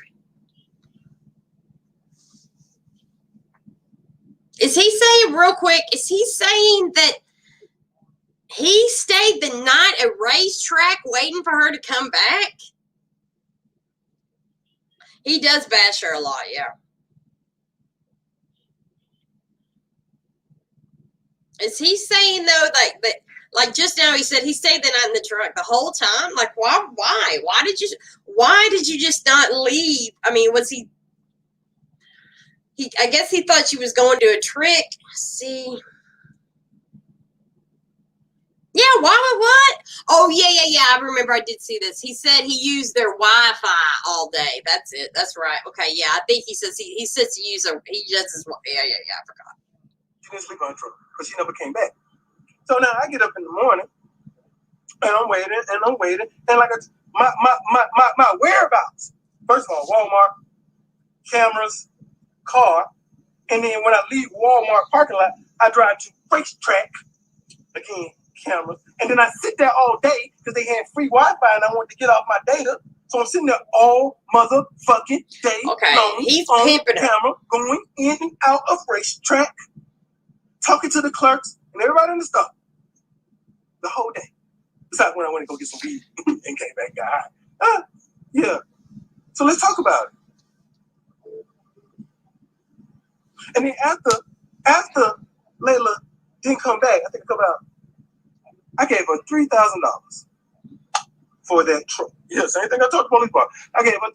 [SPEAKER 1] Is he saying, real quick, is he saying that he stayed the night at racetrack waiting for her to come back? He does bash her a lot, yeah. Is he saying, though, like that? Like just now, he said he stayed the night in the truck the whole time. Like, why? Why did you just not leave? I mean, was he? I guess he thought she was going to do a trick. See. Yeah, why? What? Oh, yeah. I remember I did see this. He said he used their Wi-Fi all day. That's it. That's right. Okay, yeah. I think he says he does his. Yeah. I forgot.
[SPEAKER 4] She didn't sleep on the truck because she never came back. So now I get up in the morning and I'm waiting and like my whereabouts. First of all, Walmart, cameras, car, and then when I leave Walmart parking lot, I drive to racetrack again. Cameras, and then I sit there all day because they had free Wi-Fi and I wanted to get off my data. So I'm sitting there all motherfucking day long
[SPEAKER 1] he's
[SPEAKER 4] on
[SPEAKER 1] pimping
[SPEAKER 4] camera, going in and out of racetrack, talking to the clerks and everybody in the store the whole day. Besides when I went to go get some weed and came back got high. Yeah. So let's talk about it. And then after Leila didn't come back, I think it come out. I gave her $3,000 for that truck. Yes, same thing I told the police about. I gave her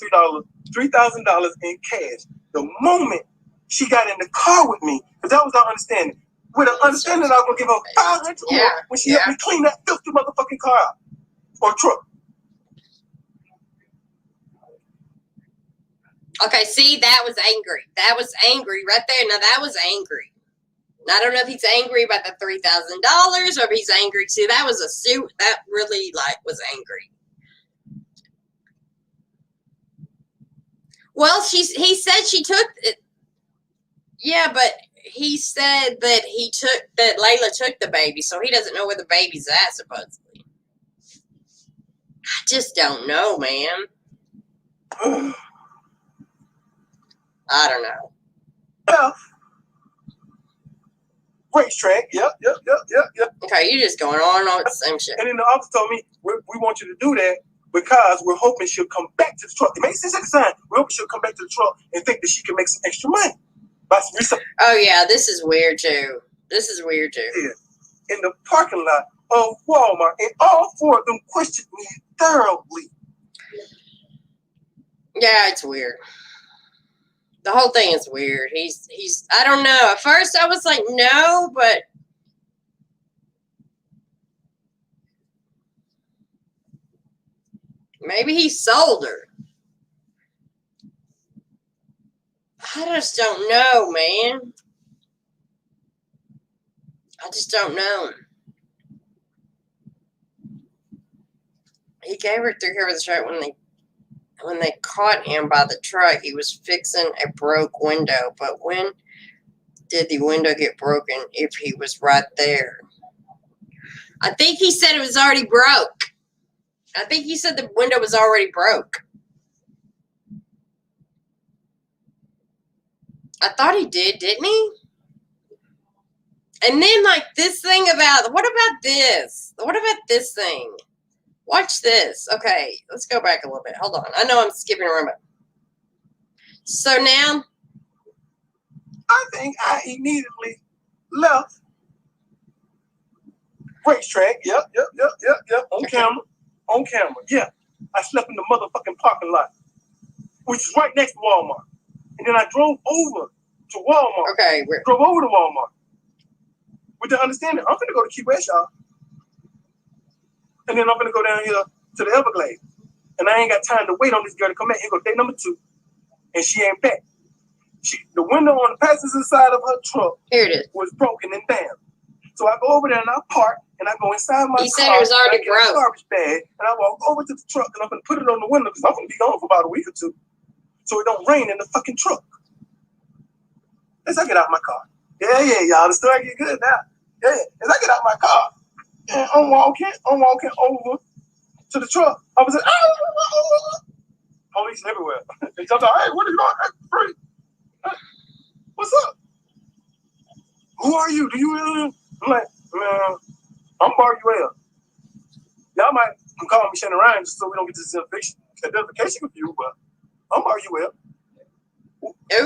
[SPEAKER 4] $3,000 in cash. The moment she got in the car with me, because that was our understanding. With an understanding that I was going to give her $500 more when she helped me clean that filthy motherfucking car out. Or truck.
[SPEAKER 1] Okay, see, that was angry. That was angry right there. Now, that was angry. I don't know if he's angry about the $3,000 or if he's angry. See, that was a suit. That really, was angry. Well, he said she took it. Yeah, but he said that Leila took the baby, so he doesn't know where the baby's at, supposedly. I just don't know, man. I don't know.
[SPEAKER 4] Well, racetrack, yep.
[SPEAKER 1] Okay, you're just going on with the same shit.
[SPEAKER 4] And then the officer told me, we want you to do that because we're hoping she'll come back to the truck. It makes sense at the time. We're hoping she'll come back to the truck and think that she can make some extra money.
[SPEAKER 1] Oh, yeah, this is weird, too.
[SPEAKER 4] Yeah. In the parking lot of Walmart, and all four of them questioned me thoroughly.
[SPEAKER 1] Yeah, it's weird. The whole thing is weird. He's I don't know. At first I was like, no, but maybe he sold her. I just don't know, man. I just don't know. He gave her through here with the truck when they caught him by the truck. He was fixing a broke window, but when did the window get broken if he was right there? I think he said it was already broke. I think he said the window was already broke. I thought he did, didn't he? And then, this thing about, what about this? What about this thing? Watch this. Okay, let's go back a little bit. Hold on. I know I'm skipping around, but so now
[SPEAKER 4] I think I immediately left racetrack. Yep. On camera. Yeah. I slept in the motherfucking parking lot, which is right next to Walmart. And then I drove over to Walmart.
[SPEAKER 1] Okay.
[SPEAKER 4] Drove over to Walmart with the understanding I'm gonna go to Key West, y'all. And then I'm gonna go down here to the Everglades. And I ain't got time to wait on this girl to come back. Here go day number 2. And she ain't back. The window on the passenger side of her truck
[SPEAKER 1] here it is.
[SPEAKER 4] was broken and down. So I go over there and I park and I go inside my car.
[SPEAKER 1] He said it was already
[SPEAKER 4] and I get a
[SPEAKER 1] broke.
[SPEAKER 4] garbage bag and I walk over to the truck and I'm gonna put it on the window because I'm gonna be gone for about a week or two, so it don't rain in the fucking truck. As I get out my car, yeah, y'all, the story get good now. Yeah, as I get out my car and I'm walking over to the truck, I was like, police everywhere. They tell me, hey, what are you doing? Hey, free. Hey, what's up? Who are you? Do you really? I'm like, man, I'm Barguel. Y'all might call me Shannon Ryan just so we don't get this identification with you, but I'm Barguel.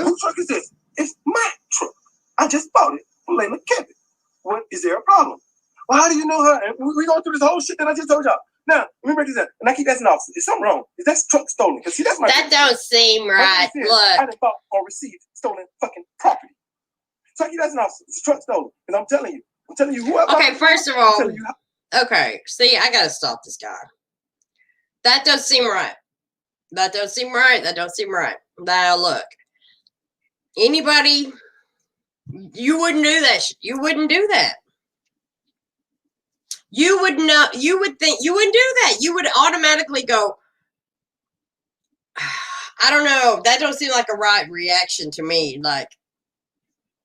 [SPEAKER 4] Whose truck is this? It's my truck. I just bought it from Leila Cavett. What is there a problem? Well, how do you know her? And we going through this whole shit that I just told y'all. Now, let me break this down. And I keep asking officers, is something wrong? Is that truck stolen? Because see, that's my
[SPEAKER 1] That don't seem right.
[SPEAKER 4] I
[SPEAKER 1] Look.
[SPEAKER 4] didn't bought or received stolen fucking property. So I keep asking officers, is the truck stolen? Because I'm telling you who I
[SPEAKER 1] Okay, first of all, okay, see, I gotta stop this guy. That doesn't seem right. That don't seem right. That don't seem right. Now, look. Anybody, you wouldn't do that. You wouldn't do that. You would not, you would think, you wouldn't do that. You would automatically go, I don't know. That don't seem like a right reaction to me. Like,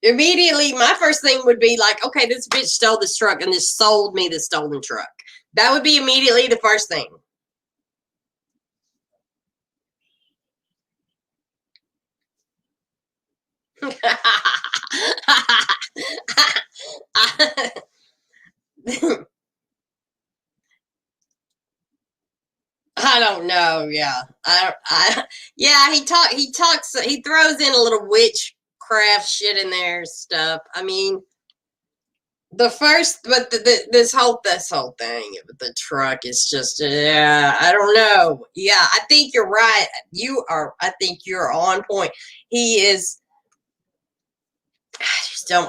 [SPEAKER 1] immediately, my first thing would be like, okay, this bitch stole this truck and just sold me the stolen truck. That would be immediately the first thing. I don't know. Yeah, yeah. He talks. He throws in a little witchcraft shit in there stuff. I mean, this whole thing with the truck is just, yeah. I don't know. Yeah, I think you're right. I think you're on point. He is.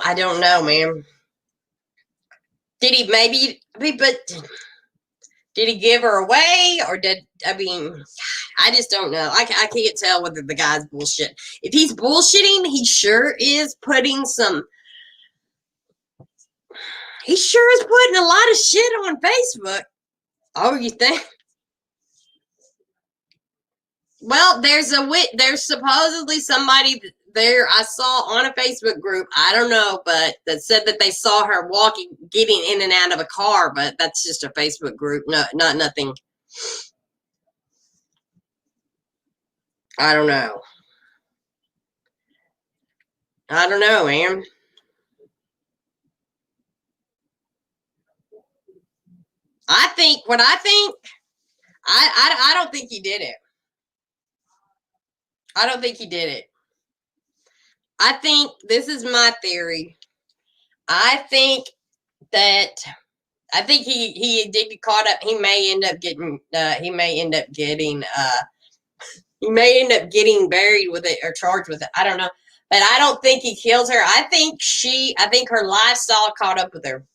[SPEAKER 1] I don't know, man. Did he maybe? But did he give her away, or I just don't know. I can't tell whether the guy's bullshit. If he's bullshitting, he sure is putting he sure is putting a lot of shit on Facebook. Oh, you think? Well, there's supposedly somebody there I saw on a Facebook group, I don't know, but that said that they saw her getting in and out of a car, but that's just a Facebook group, not nothing. I don't know. I don't know, man. I don't think he did it. I don't think he did it. I think this is my theory. I think he did get caught up. He may end up getting buried with it or charged with it. I don't know. But I don't think he kills her. I think her lifestyle caught up with her.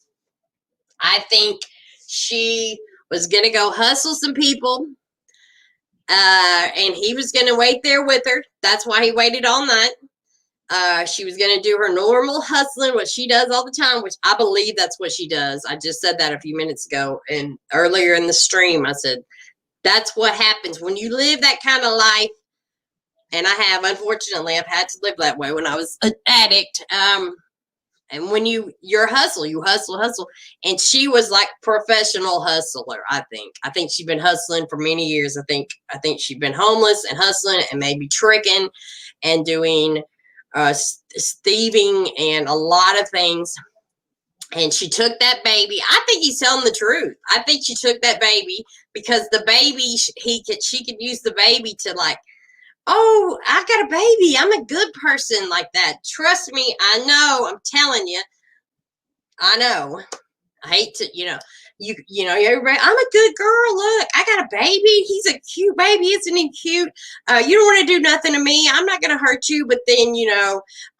[SPEAKER 1] I think she was gonna go hustle some people. And he was gonna wait there with her. That's why he waited all night. She was going to do her normal hustling, what she does all the time, which I believe that's what she does. I just said that a few minutes ago. And earlier in the stream, I said, that's what happens when you live that kind of life. And unfortunately, I've had to live that way when I was an addict. And when you're hustle. And she was like professional hustler, I think. I think she'd been hustling for many years. I think she'd been homeless and hustling and maybe tricking and doing thieving and a lot of things. And she took that baby. I think he's telling the truth. I think she took that baby because the baby, she could use the baby to like, oh, I got a baby. I'm a good person like that. Trust me. I know. I'm telling you. I know. I hate to, everybody, I'm a good girl. Look, I got a baby. He's a cute baby. Isn't he cute? You don't want to do nothing to me. I'm not going to hurt you. But then,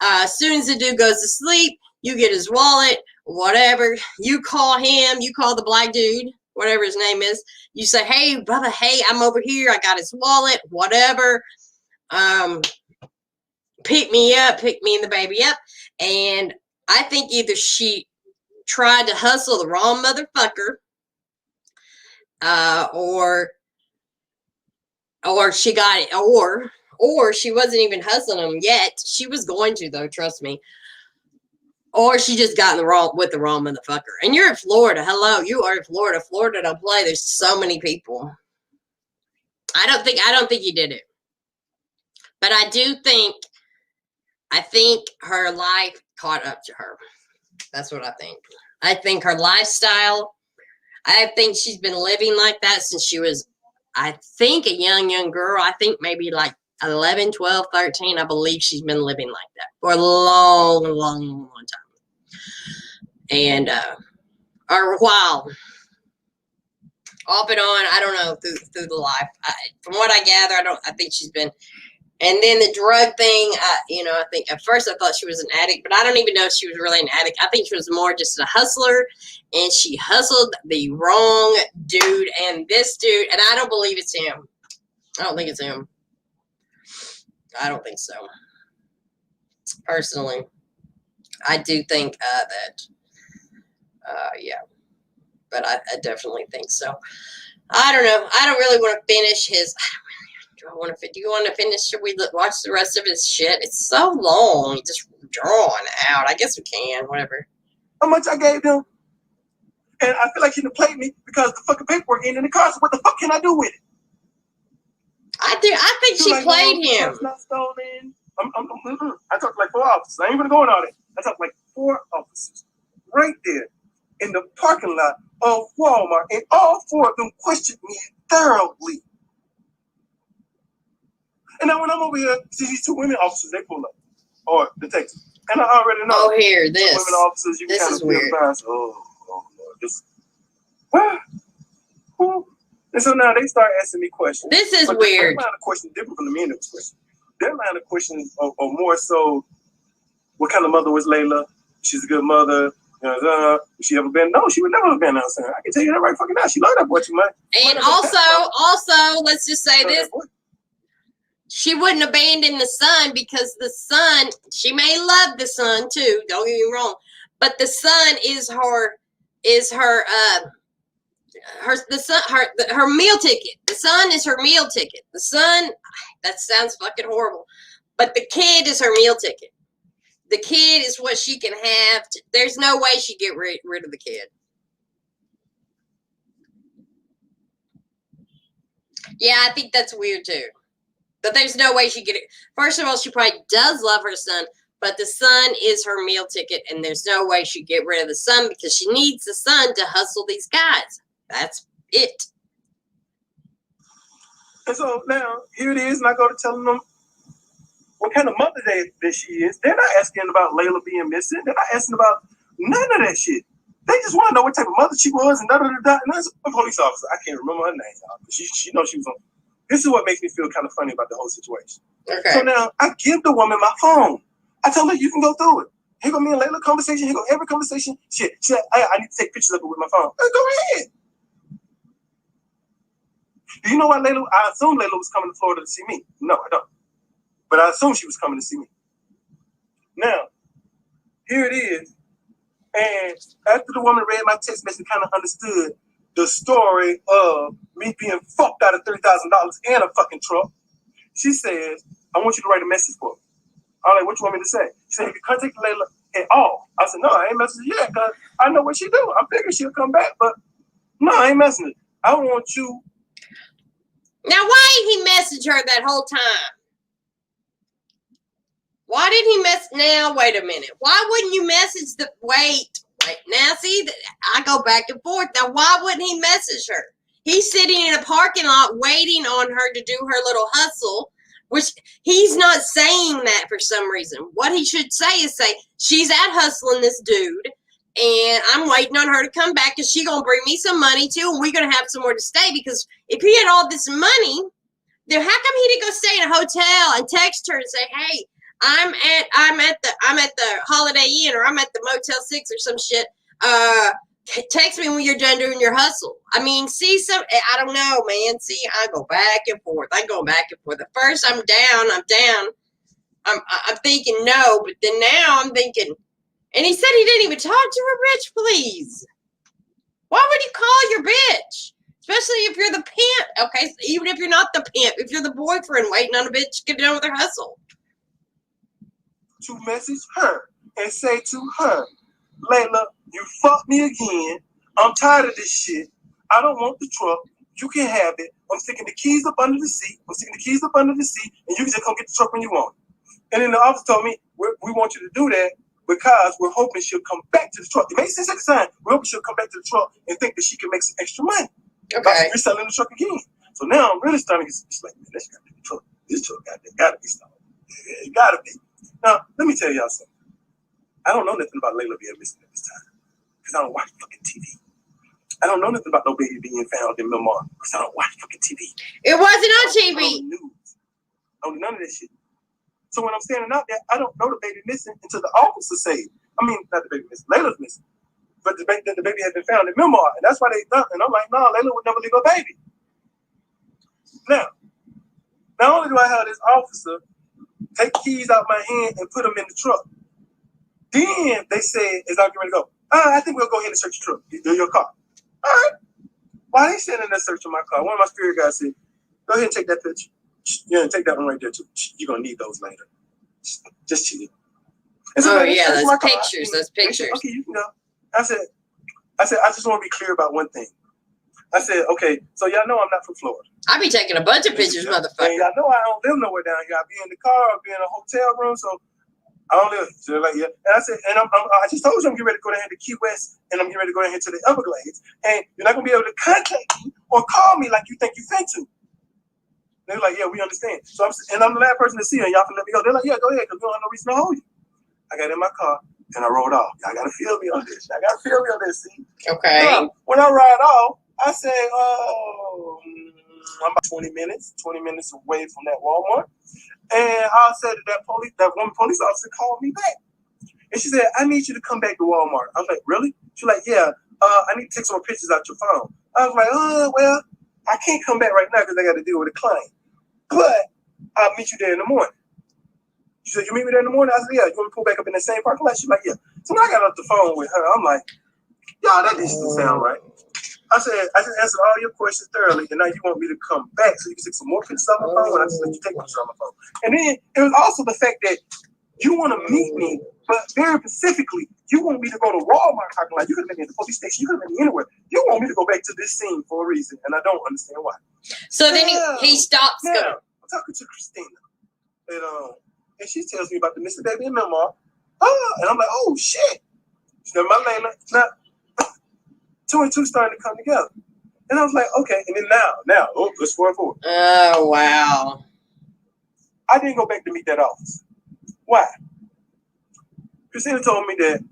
[SPEAKER 1] as soon as the dude goes to sleep, you get his wallet, whatever. You call him. You call the black dude, whatever his name is. You say, hey, brother, hey, I'm over here. I got his wallet, whatever. Pick me and the baby up. And I think either she tried to hustle the wrong motherfucker, or she got it, or she wasn't even hustling him yet. She was going to, though, trust me. Or she just got in the wrong motherfucker. And you're in Florida. Hello, you are in Florida. Florida don't play. There's so many people. I don't think he did it. But I think her life caught up to her. That's what I think. I think her lifestyle, I think she's been living like that since she was, I think, a young girl. I think maybe like 11, 12, 13. I believe she's been living like that for a long time. And, or a while. Off and on, I don't know, through the life. From what I gather, I think she's been. And then the drug thing, I think at first I thought she was an addict, but I don't even know if she was really an addict. I think she was more just a hustler, and she hustled the wrong dude and this dude, and I don't believe it's him. I don't think it's him. I don't think so. Personally, I do think that, yeah, but I definitely think so. I don't know. I don't really want to finish his. Do you want to finish? Should we watch the rest of his shit? It's so long, just drawn out. I guess we can, whatever.
[SPEAKER 4] How much I gave them? And I feel like he done played me because the fucking paperwork ain't in the car. So what the fuck can I do with it?
[SPEAKER 1] I think she played him.
[SPEAKER 4] It's not stolen. I talked to like 4 officers. I ain't gonna go in all that. I talked to like 4 officers right there in the parking lot of Walmart, and all 4 of them questioned me thoroughly. And now when I'm over here, see these 2 women officers, they pull up, or detectives, and I already know.
[SPEAKER 1] Oh, here, this.
[SPEAKER 4] 2 women officers, you
[SPEAKER 1] this
[SPEAKER 4] kind
[SPEAKER 1] is
[SPEAKER 4] of
[SPEAKER 1] weird.
[SPEAKER 4] Oh Lord, this. And so now they start asking me questions.
[SPEAKER 1] This is
[SPEAKER 4] but
[SPEAKER 1] weird.
[SPEAKER 4] Their line of questions different from the men that was questioning. Their line of questions are more so, what kind of mother was Leila? She's a good mother. She ever been? No, she would never have been outside. I can tell you that right fucking now. She loved that boy too much.
[SPEAKER 1] And also, let's just say this. She wouldn't abandon the son because the son, she may love the son too, don't get me wrong, but the son is her meal ticket. The son is her meal ticket. The son, that sounds fucking horrible, but the kid is her meal ticket. The kid is what she can have. There's no way she'd get rid of the kid. Yeah, I think that's weird too. But there's no way she'd get it. First of all, she probably does love her son, but the son is her meal ticket, and there's no way she'd get rid of the son because she needs the son to hustle these guys. That's it.
[SPEAKER 4] And so now, here it is, and I go to telling them what kind of mother that she is. They're not asking about Leila being missing. They're not asking about none of that shit. They just want to know what type of mother she was and da-da-da-da. And that's a police officer. I can't remember her name, y'all. She knows she was on. This is what makes me feel kind of funny about the whole situation.
[SPEAKER 1] Okay.
[SPEAKER 4] So now, I give the woman my phone. I tell her, you can go through it. Here go me and Leila conversation. Here go every conversation. Shit. She said, I need to take pictures of it with my phone. Go ahead. Do you know why Leila? I assume Leila was coming to Florida to see me. No, I don't. But I assume she was coming to see me. Now, here it is. And after the woman read my text message, kind of understood the story of me being fucked out of $30,000 and a fucking truck, she says, I want you to write a message for me. I'm like, what you want me to say? She said, if you contact Leila at all. I said, no, I ain't messaging yet because I know what she do. I figure she'll come back, but no, I ain't messing it. I want you.
[SPEAKER 1] Now, why did he message her that whole time? Why did he now, wait a minute. Why wouldn't you message wait. Now, see, I go back and forth. Now, why wouldn't he message her? He's sitting in a parking lot waiting on her to do her little hustle, which he's not saying that for some reason. What he should say is she's out hustling this dude, and I'm waiting on her to come back because she's going to bring me some money too, and we're going to have somewhere to stay because if he had all this money, then how come he didn't go stay in a hotel and text her and say, hey, I'm at the Holiday Inn or I'm at the Motel 6 or some shit. Text me when you're done doing your hustle. I mean, I don't know, man. See, I go back and forth. I'm going back and forth. At first, I'm down. I'm thinking no, but then now I'm thinking, And he said he didn't even talk to her, bitch, please. Why would you call your bitch? Especially if you're the pimp. Okay, so even if you're not the pimp, if you're the boyfriend waiting on a bitch to get done with her hustle.
[SPEAKER 4] To message her and say to her, Leila, you fucked me again. I'm tired of this shit. I don't want the truck. You can have it. I'm sticking the keys up under the seat. And you can just come get the truck when you want it. And then the officer told me, we want you to do that because we're hoping she'll come back to the truck. It makes sense at the time. We're hoping she'll come back to the truck and think that she can make some extra money.
[SPEAKER 1] Okay.
[SPEAKER 4] We're selling the truck again. So now I'm really starting to get like, man, this got to be the truck. This truck gotta be stolen. It gotta be. Now, let me tell y'all something. I don't know nothing about Leila being missing at this time because I don't watch fucking TV. I don't know nothing about no baby being found in Myanmar because I don't watch fucking TV.
[SPEAKER 1] It wasn't on
[SPEAKER 4] I don't
[SPEAKER 1] TV.
[SPEAKER 4] know news. I don't do none of that shit. So when I'm standing out there, I don't know the baby missing until the officer says, I mean, not the baby missing, Leila's missing. But the baby had been found in Myanmar, and that's why they done. And I'm like, no, Leila would never leave her baby. Now, not only do I have this officer take keys out my hand and put them in the truck, then they said, as I'm getting ready to go, I think we'll go ahead and search your truck, your car. All right. While they sitting in there searching my car, one of my spirit guys said, go ahead and take that picture. Yeah, take that one right there too. You're going to need those later. Just chill.
[SPEAKER 1] Oh, yeah, those pictures, those pictures.
[SPEAKER 4] Said, okay, you can go. I said, I just want to be clear about one thing. I said, okay, so y'all know I'm not from Florida.
[SPEAKER 1] I be taking a bunch of pictures, motherfucker.
[SPEAKER 4] And y'all know I don't live nowhere down here. I be in the car, I be in a hotel room, so I don't live. So they're like, yeah. And I said, and I just told you I'm getting ready to go down here to Key West, and I'm getting ready to go down here to the Everglades, and you're not gonna be able to contact me or call me like you think you fit to. They're like, yeah, we understand. So I'm the last person to see her. Y'all can let me go. They're like, yeah, go ahead, because we don't have no reason to hold you. I got in my car and I rode off. Y'all gotta feel me on this. See?
[SPEAKER 1] Okay.
[SPEAKER 4] Now, when I ride off, I say, I'm about 20 minutes away from that Walmart. And I said that one police officer called me back. And she said, I need you to come back to Walmart. I was like, really? She's like, yeah, I need to take some more pictures out your phone. I was like, well, I can't come back right now because I got to deal with a client. But I'll meet you there in the morning. She said, you meet me there in the morning? I said, yeah. You want to pull back up in the same parking lot? She's like, yeah. So when I got off the phone with her, I'm like, y'all, that doesn't sound right. I said, I just answered all your questions thoroughly, and now you want me to come back so you can take some more pictures on my phone when I just let you take pictures on my phone. And then it was also the fact that you want to meet me, but very specifically, you want me to go to Walmart parking lot. You could have been in the police station. You could have been anywhere. You want me to go back to this scene for a reason, and I don't understand why.
[SPEAKER 1] So then he stops going.
[SPEAKER 4] I'm talking to Christina, and she tells me about the missing baby in Myanmar. And I'm like, oh shit. She said, my Leila, now 2 and 2 starting to come together. And I was like, okay. And then now, let's 4 and 4.
[SPEAKER 1] Oh, wow.
[SPEAKER 4] I didn't go back to meet that officer. Why? Christina told me that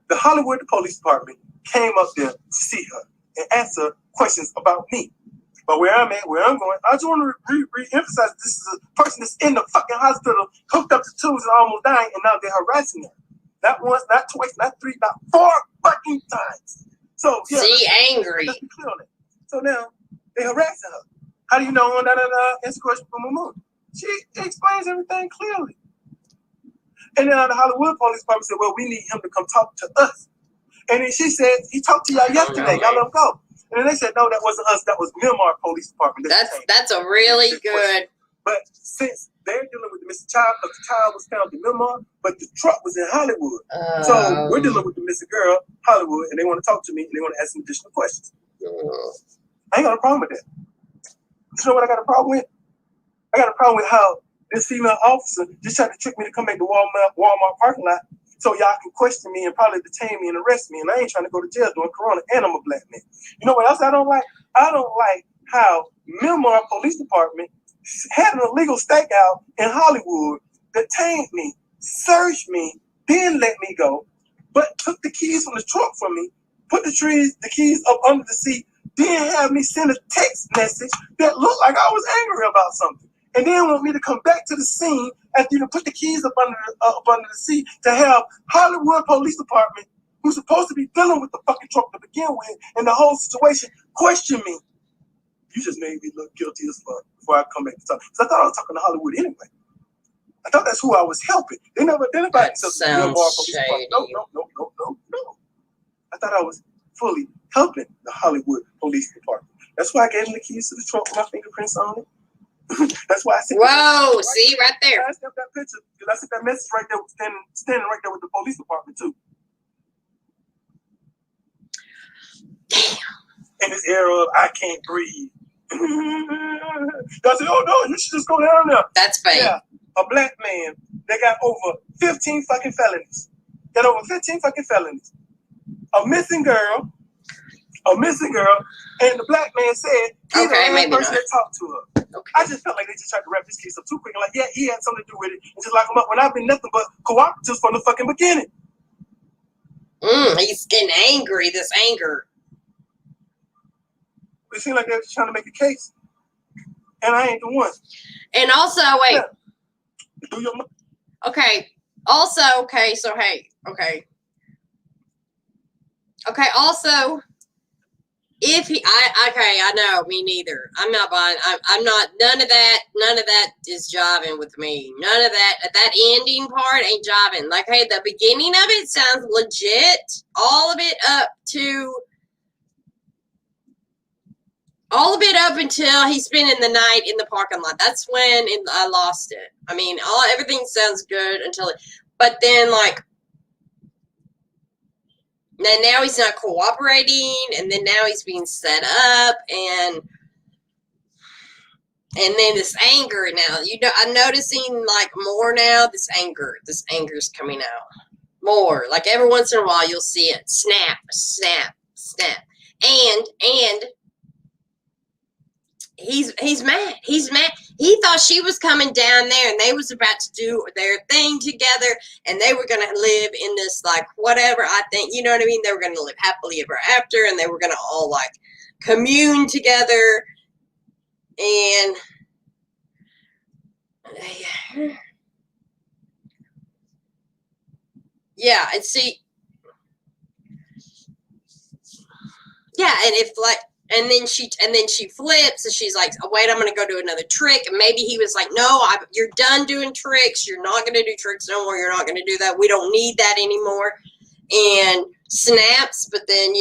[SPEAKER 4] the Hollywood Police Department came up there to see her and answer questions about me. But where I'm at, where I'm going, I just want to re-emphasize this is a person that's in the fucking hospital, hooked up to tubes and almost dying, and now they're harassing her. Not once, not twice, not 3, not 4 fucking times. So, yeah.
[SPEAKER 1] See, angry.
[SPEAKER 4] Let's be clear on that. So now, they harassing her. How do you know? Answer the question from Moon. She explains everything clearly. And then the Hollywood Police Department said, well, we need him to come talk to us. And then she said, he talked to y'all yesterday. Y'all let him go. And then they said, no, that wasn't us. That was Myanmar Police Department.
[SPEAKER 1] That's a really good.
[SPEAKER 4] But since they're dealing with the missing child, because the child was found in Myanmar, but the truck was in Hollywood. So we're dealing with the missing girl, Hollywood, and they want to talk to me, and they want to ask some additional questions. I ain't got a problem with that. You know what I got a problem with? I got a problem with how this female officer just tried to trick me to come back to Walmart parking lot so y'all can question me and probably detain me and arrest me. And I ain't trying to go to jail during Corona, and I'm a black man. You know what else I don't like? I don't like how Myanmar Police Department had an illegal stakeout in Hollywood, detained me, searched me, then let me go, but took the keys from the truck from me, put the keys up under the seat, then have me send a text message that looked like I was angry about something. And then want me to come back to the scene after you put the keys up under the seat to have Hollywood Police Department, who's supposed to be dealing with the fucking truck to begin with, and the whole situation, question me. You just made me look guilty as fuck before I come back to talk. Because I thought I was talking to Hollywood anyway. I thought that's who I was helping. They never identified themselves as Myanmar Police Department. No. thought I was fully helping the Hollywood Police Department. That's why I gave him the keys to the trunk with my fingerprints on it. That's why I said,
[SPEAKER 1] whoa, see right there.
[SPEAKER 4] I snapped that picture because I sent that message right there, standing right there with the police department too.
[SPEAKER 1] Damn.
[SPEAKER 4] In this era of I can't breathe. I said, oh no, you should just go down there.
[SPEAKER 1] That's fake.
[SPEAKER 4] Yeah, a black man that got over 15 fucking felonies. Got over 15 fucking felonies. A missing girl, and the black man said he's the only person that talked to her.
[SPEAKER 1] Okay.
[SPEAKER 4] I just felt like they just tried to wrap this case up too quick. Like, yeah, he had something to do with it, and just lock him up when I've been nothing but cooperatives from the fucking beginning.
[SPEAKER 1] He's getting angry. This anger.
[SPEAKER 4] It seemed like they were just trying to make a case, and I ain't the one.
[SPEAKER 1] And also, wait.
[SPEAKER 4] Yeah. Do your
[SPEAKER 1] Okay. Also, okay. So hey, okay. Okay. Also, if he, I know, me neither. I'm not buying. I'm not. None of that is jiving with me. None of that. That ending part ain't jiving. Like, hey, the beginning of it sounds legit. All of it up until he's spending the night in the parking lot. That's when I lost it. I mean, everything sounds good until it, but then like. And now he's not cooperating, and then now he's being set up, and then this anger now. I'm noticing like more now. This anger's coming out more. Like every once in a while, you'll see it snap, snap, snap, and he's mad. He's mad. He thought she was coming down there and they was about to do their thing together and they were going to live in this, like, whatever, I think, you know what I mean? They were going to live happily ever after and they were going to all, like, commune together. And, yeah, and see, yeah, and if, like, and then she flips and she's like, oh, wait, I'm going to go do another trick. And maybe he was like, no, you're done doing tricks. You're not going to do tricks no more. You're not going to do that. We don't need that anymore. And snaps. But then,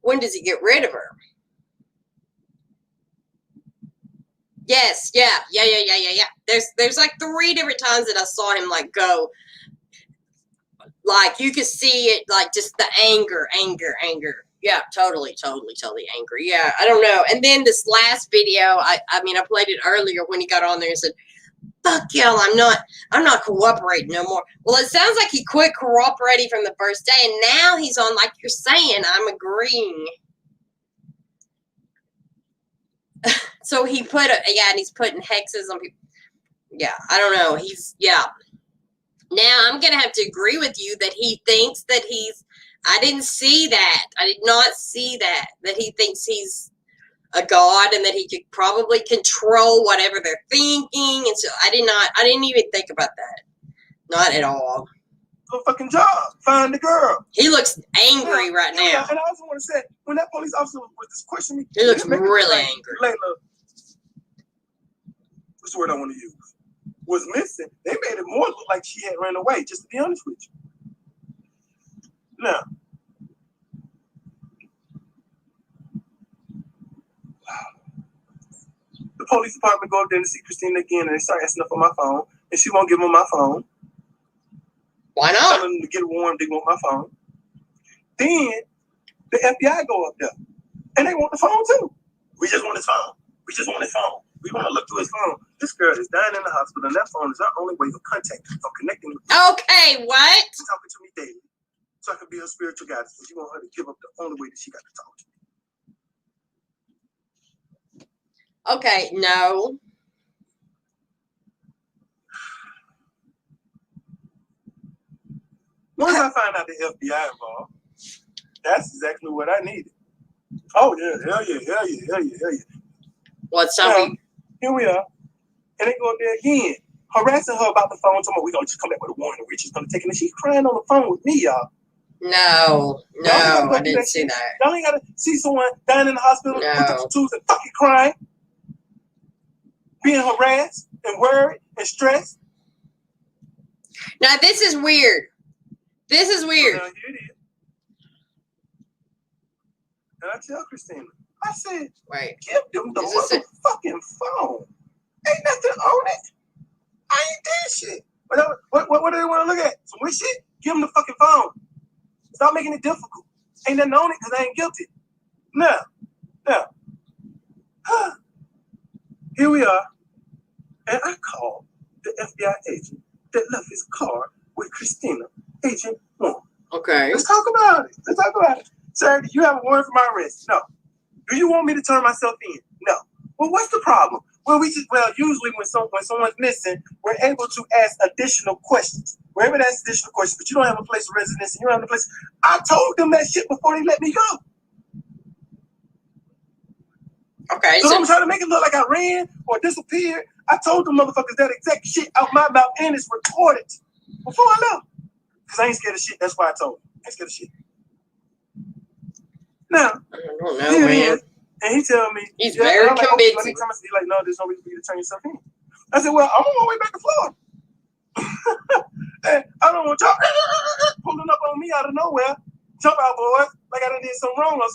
[SPEAKER 1] when does he get rid of her? Yes. Yeah. There's like 3 different times that I saw him like go. Like you could see it, like just the anger. Yeah, totally angry. Yeah, I don't know. And then this last video, I played it earlier when he got on there and said, fuck y'all, I'm not cooperating no more. Well, it sounds like he quit cooperating from the first day, and now he's on, like you're saying, I'm agreeing. So he and he's putting hexes on people. Yeah, I don't know. Now I'm going to have to agree with you that he thinks that I didn't see that. I did not see that he thinks he's a god and that he could probably control whatever they're thinking. And so I didn't even think about that. Not at all.
[SPEAKER 4] Good fucking job. Find the girl.
[SPEAKER 1] He looks angry right now.
[SPEAKER 4] Yeah, and I also want to say, when that police officer was just questioning me,
[SPEAKER 1] he looks really angry.
[SPEAKER 4] Leila, what's the word I want to use? Was missing. They made it more look like she had ran away, just to be honest with you. Now, the police department go up there to see Christina again, and they start asking her for my phone, and she won't give them my phone.
[SPEAKER 1] Why not?
[SPEAKER 4] Tell them to get warm, they want my phone. Then the FBI go up there, and they want the phone too. We just want his phone. We want to look through his phone. This girl is dying in the hospital, and that phone is our only way of contact, of connecting with her.
[SPEAKER 1] Okay, what?
[SPEAKER 4] She's talking to me daily, so I can be her spiritual guidance, but you want her to give up the only way that she got to talk to me.
[SPEAKER 1] Okay, no.
[SPEAKER 4] Once I find out the FBI involved, that's exactly what I needed. Oh yeah, hell yeah.
[SPEAKER 1] What's up?
[SPEAKER 4] Here we are. And they go up there again, harassing her about the phone. We're going to just come back with a warning. We're just going to take it. And she's crying on the phone with me, y'all.
[SPEAKER 1] No, I didn't see that.
[SPEAKER 4] Y'all ain't got to see someone dying in the hospital,
[SPEAKER 1] No.
[SPEAKER 4] put up your tools and fucking crying, being harassed and worried and stressed.
[SPEAKER 1] Now, this is weird.
[SPEAKER 4] Well, here it is. I tell Christina, I said,
[SPEAKER 1] Wait.
[SPEAKER 4] give them the
[SPEAKER 1] Is this it?
[SPEAKER 4] motherfucking phone. Ain't nothing on it. I ain't did shit. What do they want to look at? Some weird shit? Give them the fucking phone. Stop making it difficult. Ain't nothing on it because I ain't guilty. Now, here we are. And I called the FBI agent that left his car with Christina, Agent 1.
[SPEAKER 1] Okay.
[SPEAKER 4] Let's talk about it. Sir, do you have a warrant for my arrest? No. Do you want me to turn myself in? No. Well, what's the problem? Well, usually when someone's missing, we're able to ask additional questions. We're able to ask additional questions, but you don't have a place of residence and you don't have a place. I told them that shit before they let me go.
[SPEAKER 1] Okay.
[SPEAKER 4] So I'm trying to make it look like I ran or disappeared. I told them motherfuckers that exact shit out my mouth and it's recorded before I left. Because I ain't scared of shit. That's why I told them. I ain't scared of shit. Now,
[SPEAKER 1] I don't know, man.
[SPEAKER 4] And he tell me,
[SPEAKER 1] He's very convincing.
[SPEAKER 4] He's like, no, there's no reason for you to turn yourself in. I said, well, I'm on my way back to Florida. And I don't want y'all pulling up on me out of nowhere. Jump out, boys, like I done did something wrong or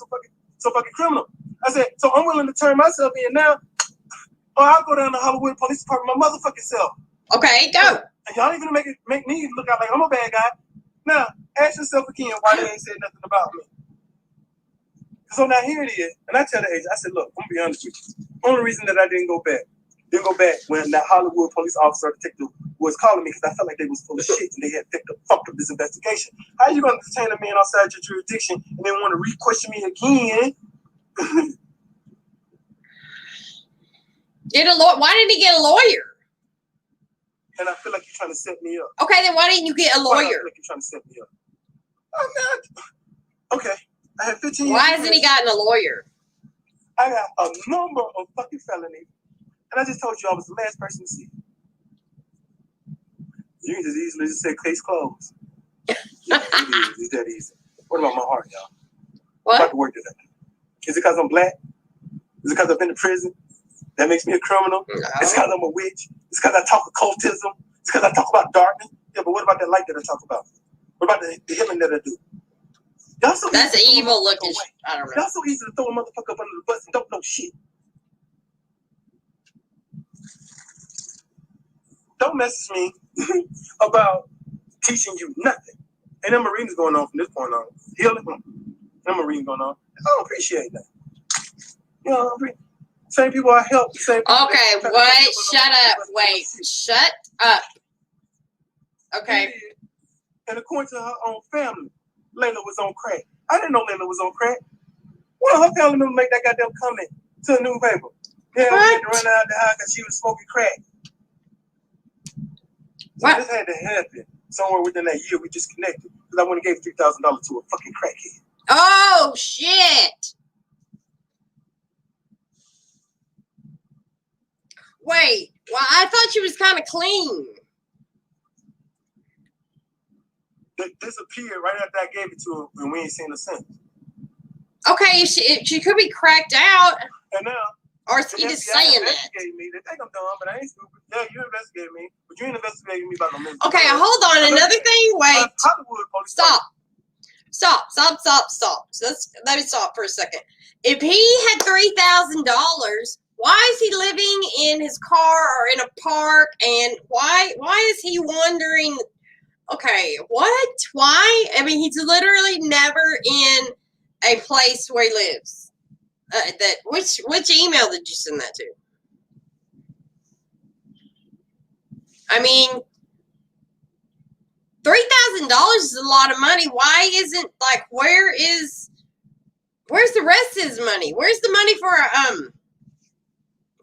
[SPEAKER 4] some fucking criminal. I said, so I'm willing to turn myself in now, or I'll go down to Hollywood Police Department my motherfucking self.
[SPEAKER 1] Okay, go.
[SPEAKER 4] And y'all ain't gonna make me look out like I'm a bad guy. Now, ask yourself again why they ain't said nothing about me. So now here it is, and I tell the agent, I said, look, I'm gonna be honest with you. Only reason that I didn't go back when that Hollywood police officer detective was calling me because I felt like they was full of shit and they had fucked up this investigation. How you gonna detain a man outside your jurisdiction and then want to re-question me again?
[SPEAKER 1] Why didn't he get a lawyer?
[SPEAKER 4] And I feel like you're trying to set me up.
[SPEAKER 1] Okay, then why didn't you get a lawyer?
[SPEAKER 4] I feel like you're trying to set me up. I'm not. Okay, I had 15 years.
[SPEAKER 1] Why hasn't he gotten a lawyer?
[SPEAKER 4] I got a number of fucking felonies. And I just told you I was the last person to see it. You can just easily just say case closed. It's that easy. What about my heart, y'all?
[SPEAKER 1] What?
[SPEAKER 4] I'm about to work today. Is it because I'm black? Is it because I've been to prison? That makes me a criminal?
[SPEAKER 1] No.
[SPEAKER 4] It's because I'm a witch? It's because I talk occultism? It's because I talk about darkness? Yeah, but what about that light that I talk about? What about the healing that I do? Y'all so
[SPEAKER 1] That's
[SPEAKER 4] easy to throw a
[SPEAKER 1] evil looking.
[SPEAKER 4] motherfucker away.
[SPEAKER 1] I don't know.
[SPEAKER 4] Y'all so easy to throw a motherfucker up under the bus and don't know shit. Don't message me about teaching you nothing. Ain't no readings going on from this point on. Healing, no reading going on. I don't appreciate that. You know, same people I help. Same people
[SPEAKER 1] Okay, wait, shut up. Wait, shut up. Okay.
[SPEAKER 4] And according to her own family, Leila was on crack. I didn't know Leila was on crack. One of her family members make that goddamn comment to a newspaper. Yeah, we had to run out of the house because she was smoking crack. So
[SPEAKER 1] What?
[SPEAKER 4] this had to happen somewhere within that year we just connected. Because I went and gave $3,000 to a fucking crackhead.
[SPEAKER 1] Oh, shit. Wait, well, I thought she was kind of clean.
[SPEAKER 4] That disappeared right after I gave it to her and we ain't seen her since.
[SPEAKER 1] Okay, she could be cracked out.
[SPEAKER 4] And now,
[SPEAKER 1] Or is he just saying that?
[SPEAKER 4] Me. They think I'm dumb, but I ain't stupid. Yeah, you investigated me, but you ain't investigating me about no minute.
[SPEAKER 1] Okay, hold on. Another thing. Wait.
[SPEAKER 4] Hollywood police.
[SPEAKER 1] Stop. So let me stop for a second. If he had $3,000, why is he living in his car or in a park? And why is he wondering? Okay, what? Why? I mean, he's literally never in a place where he lives. Which email did you send that to? I mean, $3,000 is a lot of money. Why isn't where's the rest of his money? Where's the money for a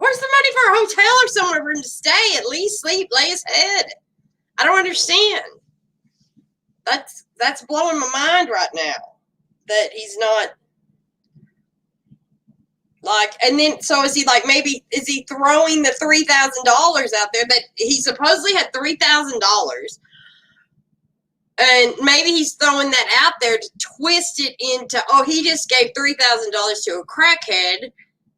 [SPEAKER 1] hotel or somewhere for him to stay? At least sleep, lay his head. I don't understand. That's blowing my mind right now. That he's not and then so is he maybe is he throwing the $3,000 out there that he supposedly had $3,000, and maybe he's throwing that out there to twist it into he just gave $3,000 to a crackhead.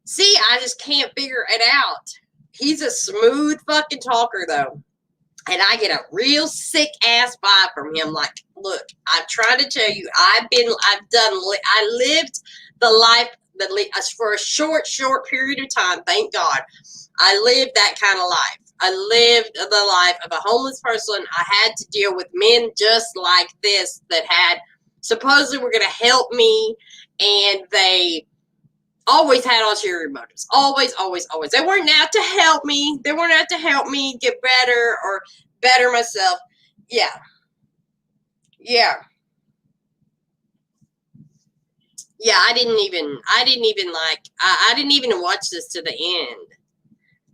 [SPEAKER 1] See, I just can't figure it out. He's a smooth fucking talker though. And I get a real sick ass vibe from him. Look, I'm trying to tell you, I lived the life for a short period of time. Thank God, I lived that kind of life. I lived the life of a homeless person. I had to deal with men just like this that had supposedly were going to help me, and they always had ulterior motives. Always. They weren't out to help me. They weren't out to help me get better or better myself. Yeah. I didn't even watch this to the end.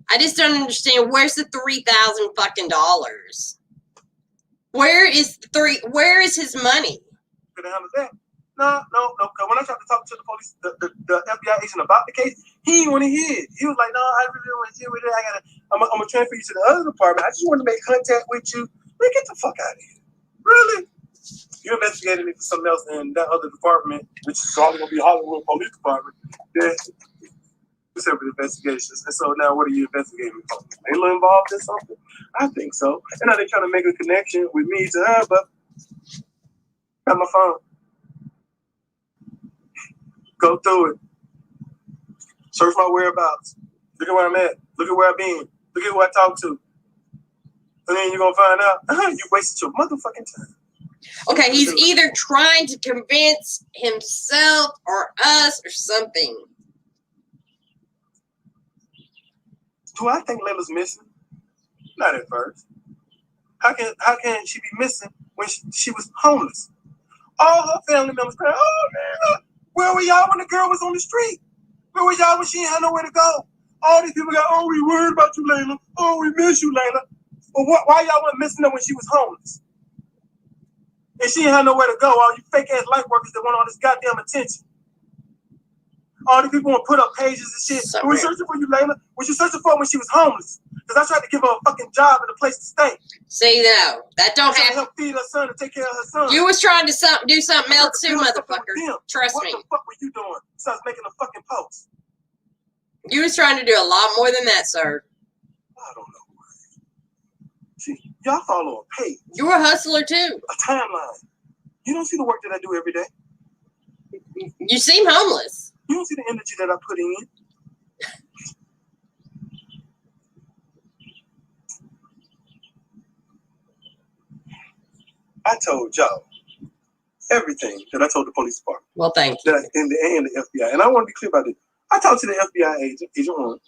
[SPEAKER 1] I just don't understand. Where's the $3,000 fucking dollars? Where is his money?
[SPEAKER 4] Could have handled that. No. Because when I tried to talk to the police, the FBI agent about the case, he didn't want to hear it. He was like, "No, I really don't want to deal with it. I'm gonna transfer you to the other department. I just want to make contact with you. Man, get the fuck out of here. Really? You investigated me for something else in that other department, which is probably gonna be Hollywood Police Department. Yeah, separate investigations. And so now, what are you investigating me for? Layla involved in something? I think so. And now they're trying to make a connection with me to her, but I got my phone. Go through it. Search my whereabouts. Look at where I'm at. Look at where I've been. Look at who I talked to. And then you're gonna find out you wasted your motherfucking time.
[SPEAKER 1] Okay, he's either trying to convince himself or us or something.
[SPEAKER 4] Do I think Layla's missing? Not at first. How can she be missing when she was homeless? All her family members crying, "Oh man, where were y'all when the girl was on the street? Where were y'all when she had nowhere to go?" All these people got, "Oh, we worried about you, Layla. Oh, we miss you, Layla." Well, why y'all weren't missing her when she was homeless? And she had nowhere to go. All you fake ass light workers that want all this goddamn attention. All the people want to put up pages and shit. Who was searching for you, Layla? Was you searching for her when she was homeless? Because I tried to give her a fucking job and a place to stay.
[SPEAKER 1] See, no, that don't happen.
[SPEAKER 4] Help feed her son and take care of her son.
[SPEAKER 1] You was trying to do something else too, motherfucker. Trust me.
[SPEAKER 4] What the fuck were you doing besides making a fucking post?
[SPEAKER 1] You was trying to do a lot more than that, sir.
[SPEAKER 4] I don't know. See, y'all follow a page.
[SPEAKER 1] You're a hustler too.
[SPEAKER 4] A timeline. You don't see the work that I do every day.
[SPEAKER 1] You seem homeless.
[SPEAKER 4] You don't see the energy that I put in. I told y'all everything that I told the police department.
[SPEAKER 1] Well, thank you.
[SPEAKER 4] And the FBI. And I want to be clear about this. I talked to the FBI agent, Agent 1,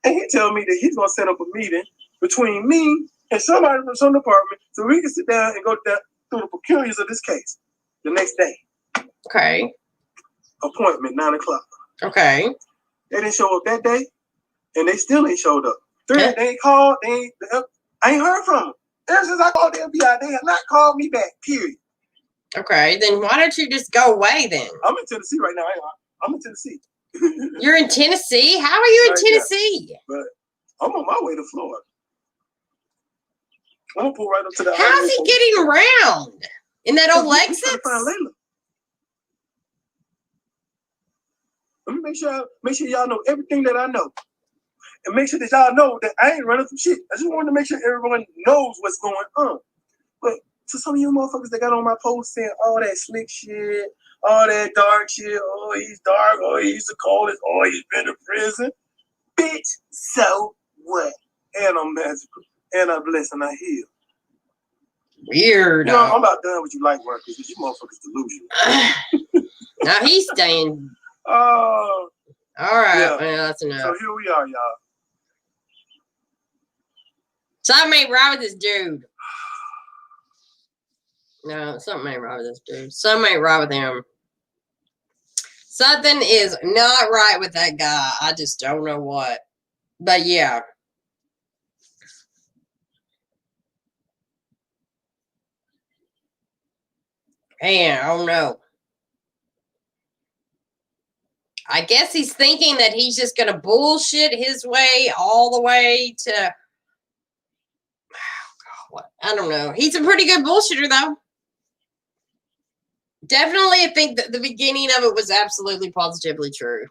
[SPEAKER 4] and he told me that he's going to set up a meeting between me and somebody from some department so we can sit down and go through the peculiars of this case the next day.
[SPEAKER 1] Okay.
[SPEAKER 4] Appointment, 9 o'clock.
[SPEAKER 1] Okay.
[SPEAKER 4] They didn't show up that day, and they still ain't showed up. They ain't called. I ain't heard from them. Ever since I called the FBI, they have not called me back, period.
[SPEAKER 1] Okay, then why don't you just go away then?
[SPEAKER 4] I'm in Tennessee right now. I'm in Tennessee.
[SPEAKER 1] You're in Tennessee? How are you in Tennessee?
[SPEAKER 4] But I'm on my way to Florida. I'm gonna pull right up to the.
[SPEAKER 1] How's he getting around in that old Lexus?
[SPEAKER 4] I'm trying to find Layla. Let me make sure y'all know everything that I know, and make sure that y'all know that I ain't running from shit. I just wanted to make sure everyone knows what's going on. But to some of you motherfuckers that got on my post saying all that slick shit, all that dark shit, oh he's dark, oh he's the coldest, oh he's been to prison, bitch. So what? And I'm magical, and I'm blessed, and I heal.
[SPEAKER 1] Weird.
[SPEAKER 4] You know, I'm about done with you light workers because you motherfuckers delusional.
[SPEAKER 1] Now he's staying.
[SPEAKER 4] Oh.
[SPEAKER 1] All right.
[SPEAKER 4] Yeah.
[SPEAKER 1] Well, that's enough.
[SPEAKER 4] So here we are, y'all.
[SPEAKER 1] Something ain't right with this dude. No, something ain't right with this dude. Something ain't right with him. Something is not right with that guy. I just don't know what. But yeah. Man, I don't know. I guess he's thinking that he's just going to bullshit his way all the way to... Oh, God, what? I don't know. He's a pretty good bullshitter, though. Definitely, I think that the beginning of it was absolutely positively true.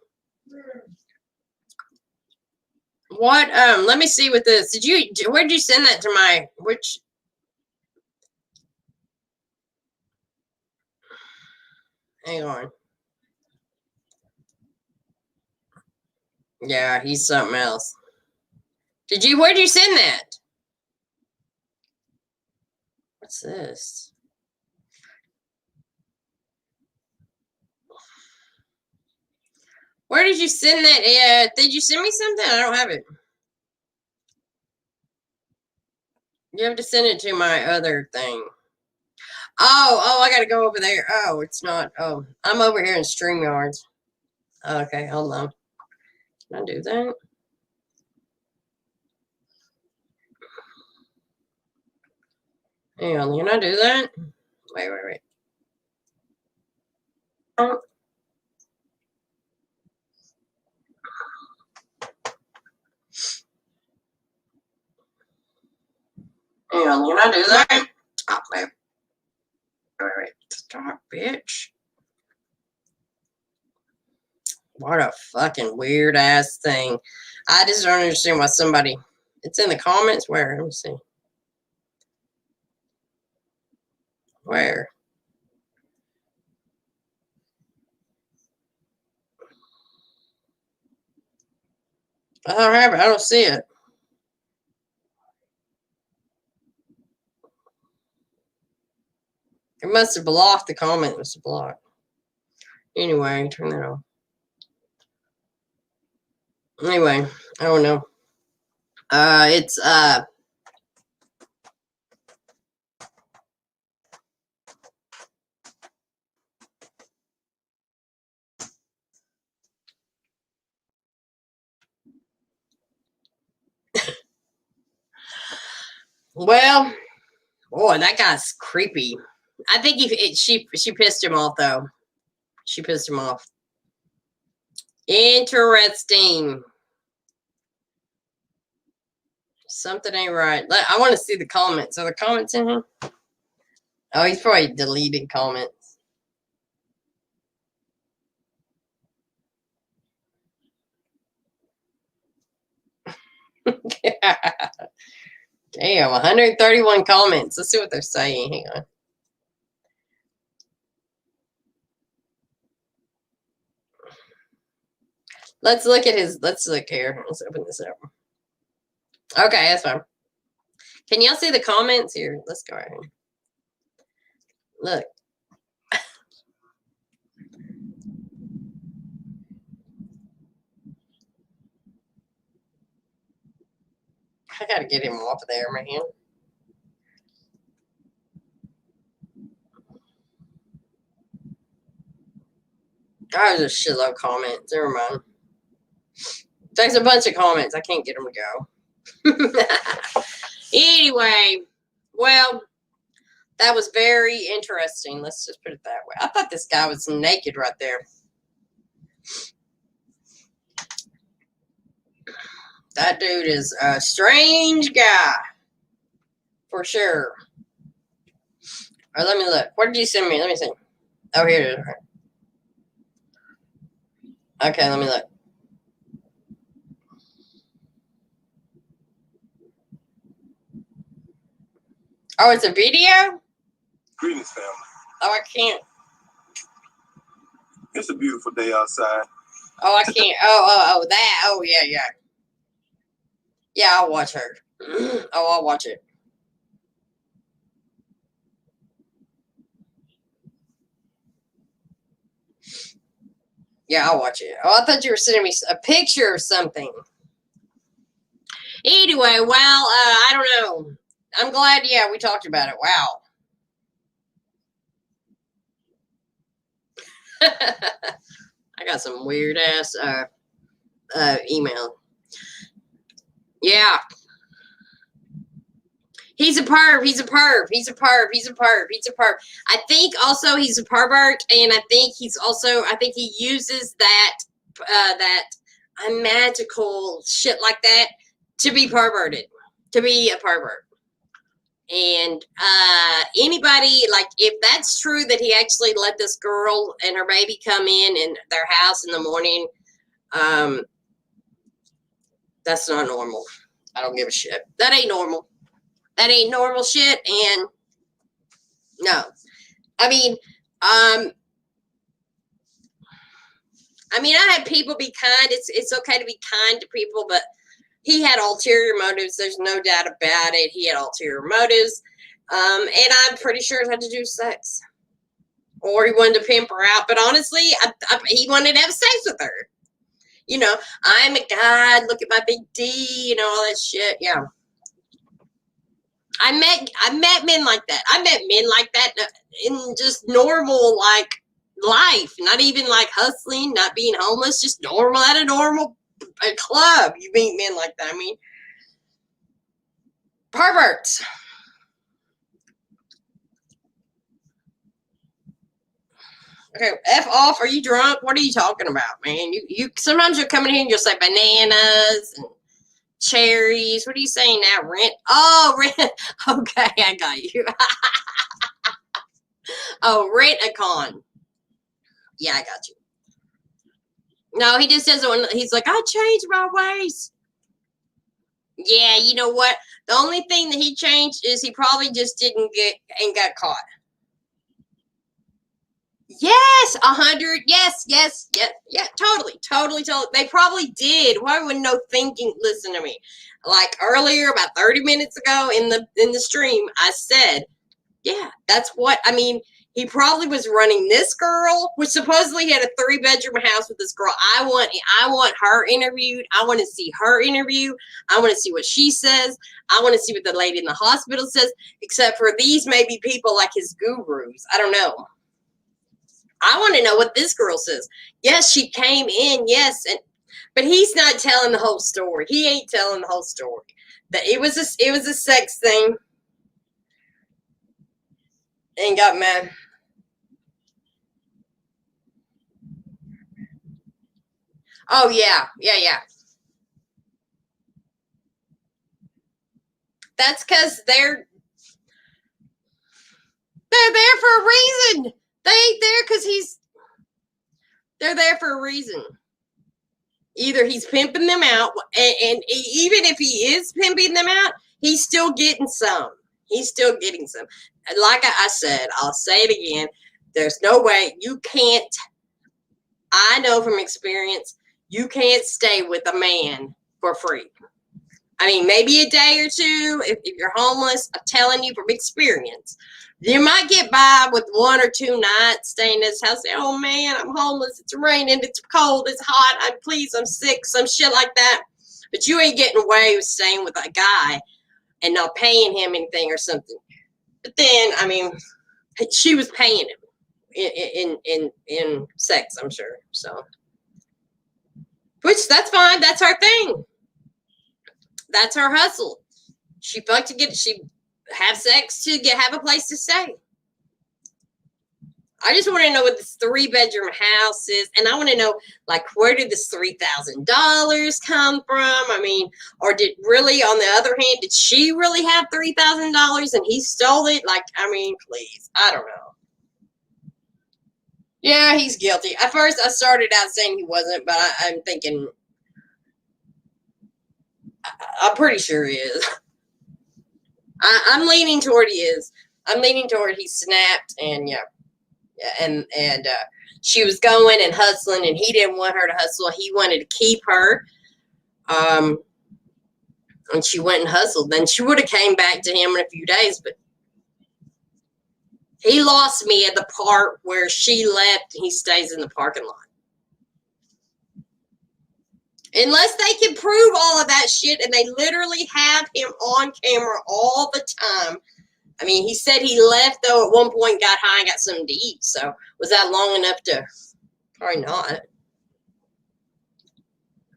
[SPEAKER 1] What? Let me see with this. Where did you send that to my... Which... Hang on. Yeah, he's something else. Where'd you send that? What's this? Where did you send that? Did you send me something? I don't have it. You have to send it to my other thing. Oh, I gotta go over there. Oh, it's not. Oh, I'm over here in StreamYards. Okay, hold on. Can I do that? Hang on, can I do that? Wait. Oh. Hang on, can I do that? Stop, man. Wait. Stop, bitch. What a fucking weird ass thing. I just don't understand why somebody. It's in the comments. Where? Let me see. Where? I don't have it. I don't see it. It must have blocked the comment. It must have blocked. Anyway, turn that off. Anyway, I don't know. It's well, boy, that guy's creepy. I think she pissed him off though. She pissed him off. Interesting. Something ain't right. I want to see the comments. Are the comments in here? Oh, he's probably deleted comments. Damn, 131 comments. Let's see what they're saying. Hang on. Let's look here. Let's open this up. Okay, that's fine. Can y'all see the comments here? Let's go right here. Look. I gotta get him off of there, man. Oh, there's a shitload of comments. Never mind. There's a bunch of comments. I can't get them to go. Anyway, well, that was very interesting. Let's just put it that way. I thought this guy was naked right there. That dude is a strange guy. For sure. All right, let me look. What did you send me? Let me see. Oh, here it is. Okay, let me look. Oh, it's a video?
[SPEAKER 4] Greetings, family.
[SPEAKER 1] Oh, I can't.
[SPEAKER 4] It's a beautiful day outside.
[SPEAKER 1] Oh, I can't. Oh, that. Oh, yeah. Yeah, I'll watch her. Oh, I'll watch it. Yeah, I'll watch it. Oh, I thought you were sending me a picture or something. Anyway, well, I don't know. I'm glad, yeah, we talked about it. Wow. I got some weird ass email. Yeah. He's a perv. I think also he's a pervert, and I think he uses that magical shit like that to be perverted, to be a pervert. And anybody, like, if that's true that he actually let this girl and her baby come in their house in the morning, that's not normal. I don't give a shit. That ain't normal. That ain't normal shit. And no, I mean, I mean, I had people be kind. It's okay to be kind to people, but he had ulterior motives. There's no doubt about it. He had ulterior motives. And I'm pretty sure it had to do with sex. Or he wanted to pimp her out. But honestly, he wanted to have sex with her. You know, I'm a god. Look at my big D. You know, all that shit. Yeah. I met men like that. I met men like that in just normal, like, life. Not even, like, hustling, not being homeless. Just normal at a normal club. You meet men like that. I mean, perverts. Okay, F off. Are you drunk? What are you talking about, man? You sometimes you'll come in here and you'll say bananas and cherries. What are you saying now? Rent? Oh, rent. Okay, I got you. Oh, rent a con. Yeah, I got you. No, he just doesn't want. He's like, I changed my ways. Yeah, you know what? The only thing that he changed is he probably just didn't got caught. Yes, 100. Yes, yeah, totally. They probably did. Why would no thinking? Listen to me. Like earlier, about 30 minutes ago in the stream, I said, yeah, that's what I mean. He probably was running this girl, which supposedly had a 3-bedroom house with this girl. I want her interviewed. I want to see her interview. I want to see what she says. I want to see what the lady in the hospital says. Except for these maybe people like his gurus. I don't know. I want to know what this girl says. Yes, she came in. Yes, but he's not telling the whole story. He ain't telling the whole story. That it was a sex thing, and got mad. Oh yeah. That's because they're there for a reason. They ain't there because they're there for a reason. Either he's pimping them out, and even if he is pimping them out, he's still getting some. He's still getting some. Like I said, I'll say it again. There's no way you can't. I know from experience, you can't stay with a man for free. I mean, maybe a day or two if you're homeless. I'm telling you from experience. You might get by with 1 or 2 nights staying in his house. Say, oh man, I'm homeless. It's raining. It's cold. It's hot. I'm sick. Some shit like that. But you ain't getting away with staying with a guy and not paying him anything or something. But then, I mean, she was paying him in sex, I'm sure. So, which that's fine. That's her thing. That's her hustle. She fucked to get. She have sex to have a place to stay. I just want to know what this 3-bedroom house is, and I want to know, like, where did this $3,000 come from? I mean, or did really, on the other hand, did she really have $3,000 and he stole it? Like, I mean, please, I don't know. Yeah, he's guilty. At first, I started out saying he wasn't, but I'm thinking, I'm pretty sure he is. I'm leaning toward he is. I'm leaning toward he snapped, and yeah. And she was going and hustling, and he didn't want her to hustle. He wanted to keep her. And she went and hustled. Then she would have came back to him in a few days, but he lost me at the part where she left and he stays in the parking lot. Unless they can prove all of that shit, and they literally have him on camera all the time. I mean, he said he left, though, at one point, got high and got something to eat. So, was that long enough to? Probably not.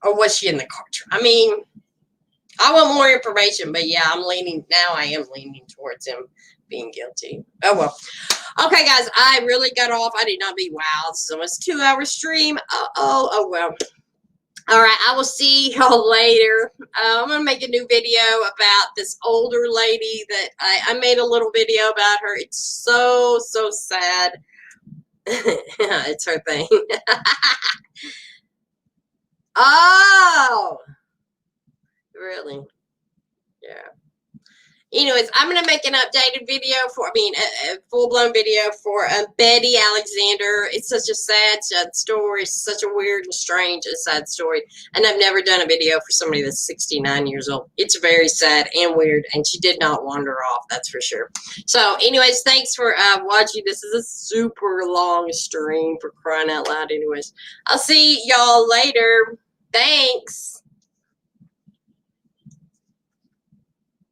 [SPEAKER 1] Or was she in the car? I mean, I want more information, but yeah, I am leaning towards him being guilty. Oh, well. Okay, guys, I really got off. I did not be wow. This is almost a 2-hour stream. Oh, well. All right, I will see y'all later. I'm going to make a new video about this older lady that I made a little video about her. It's so sad. It's her thing. Oh, really? Yeah. Anyways, I'm going to make an updated video a full-blown video for Betty Alexander. It's such a sad story. It's such a weird and strange and sad story. And I've never done a video for somebody that's 69 years old. It's very sad and weird, and she did not wander off, that's for sure. So, anyways, thanks for watching. This is a super long stream, for crying out loud. Anyways, I'll see y'all later. Thanks.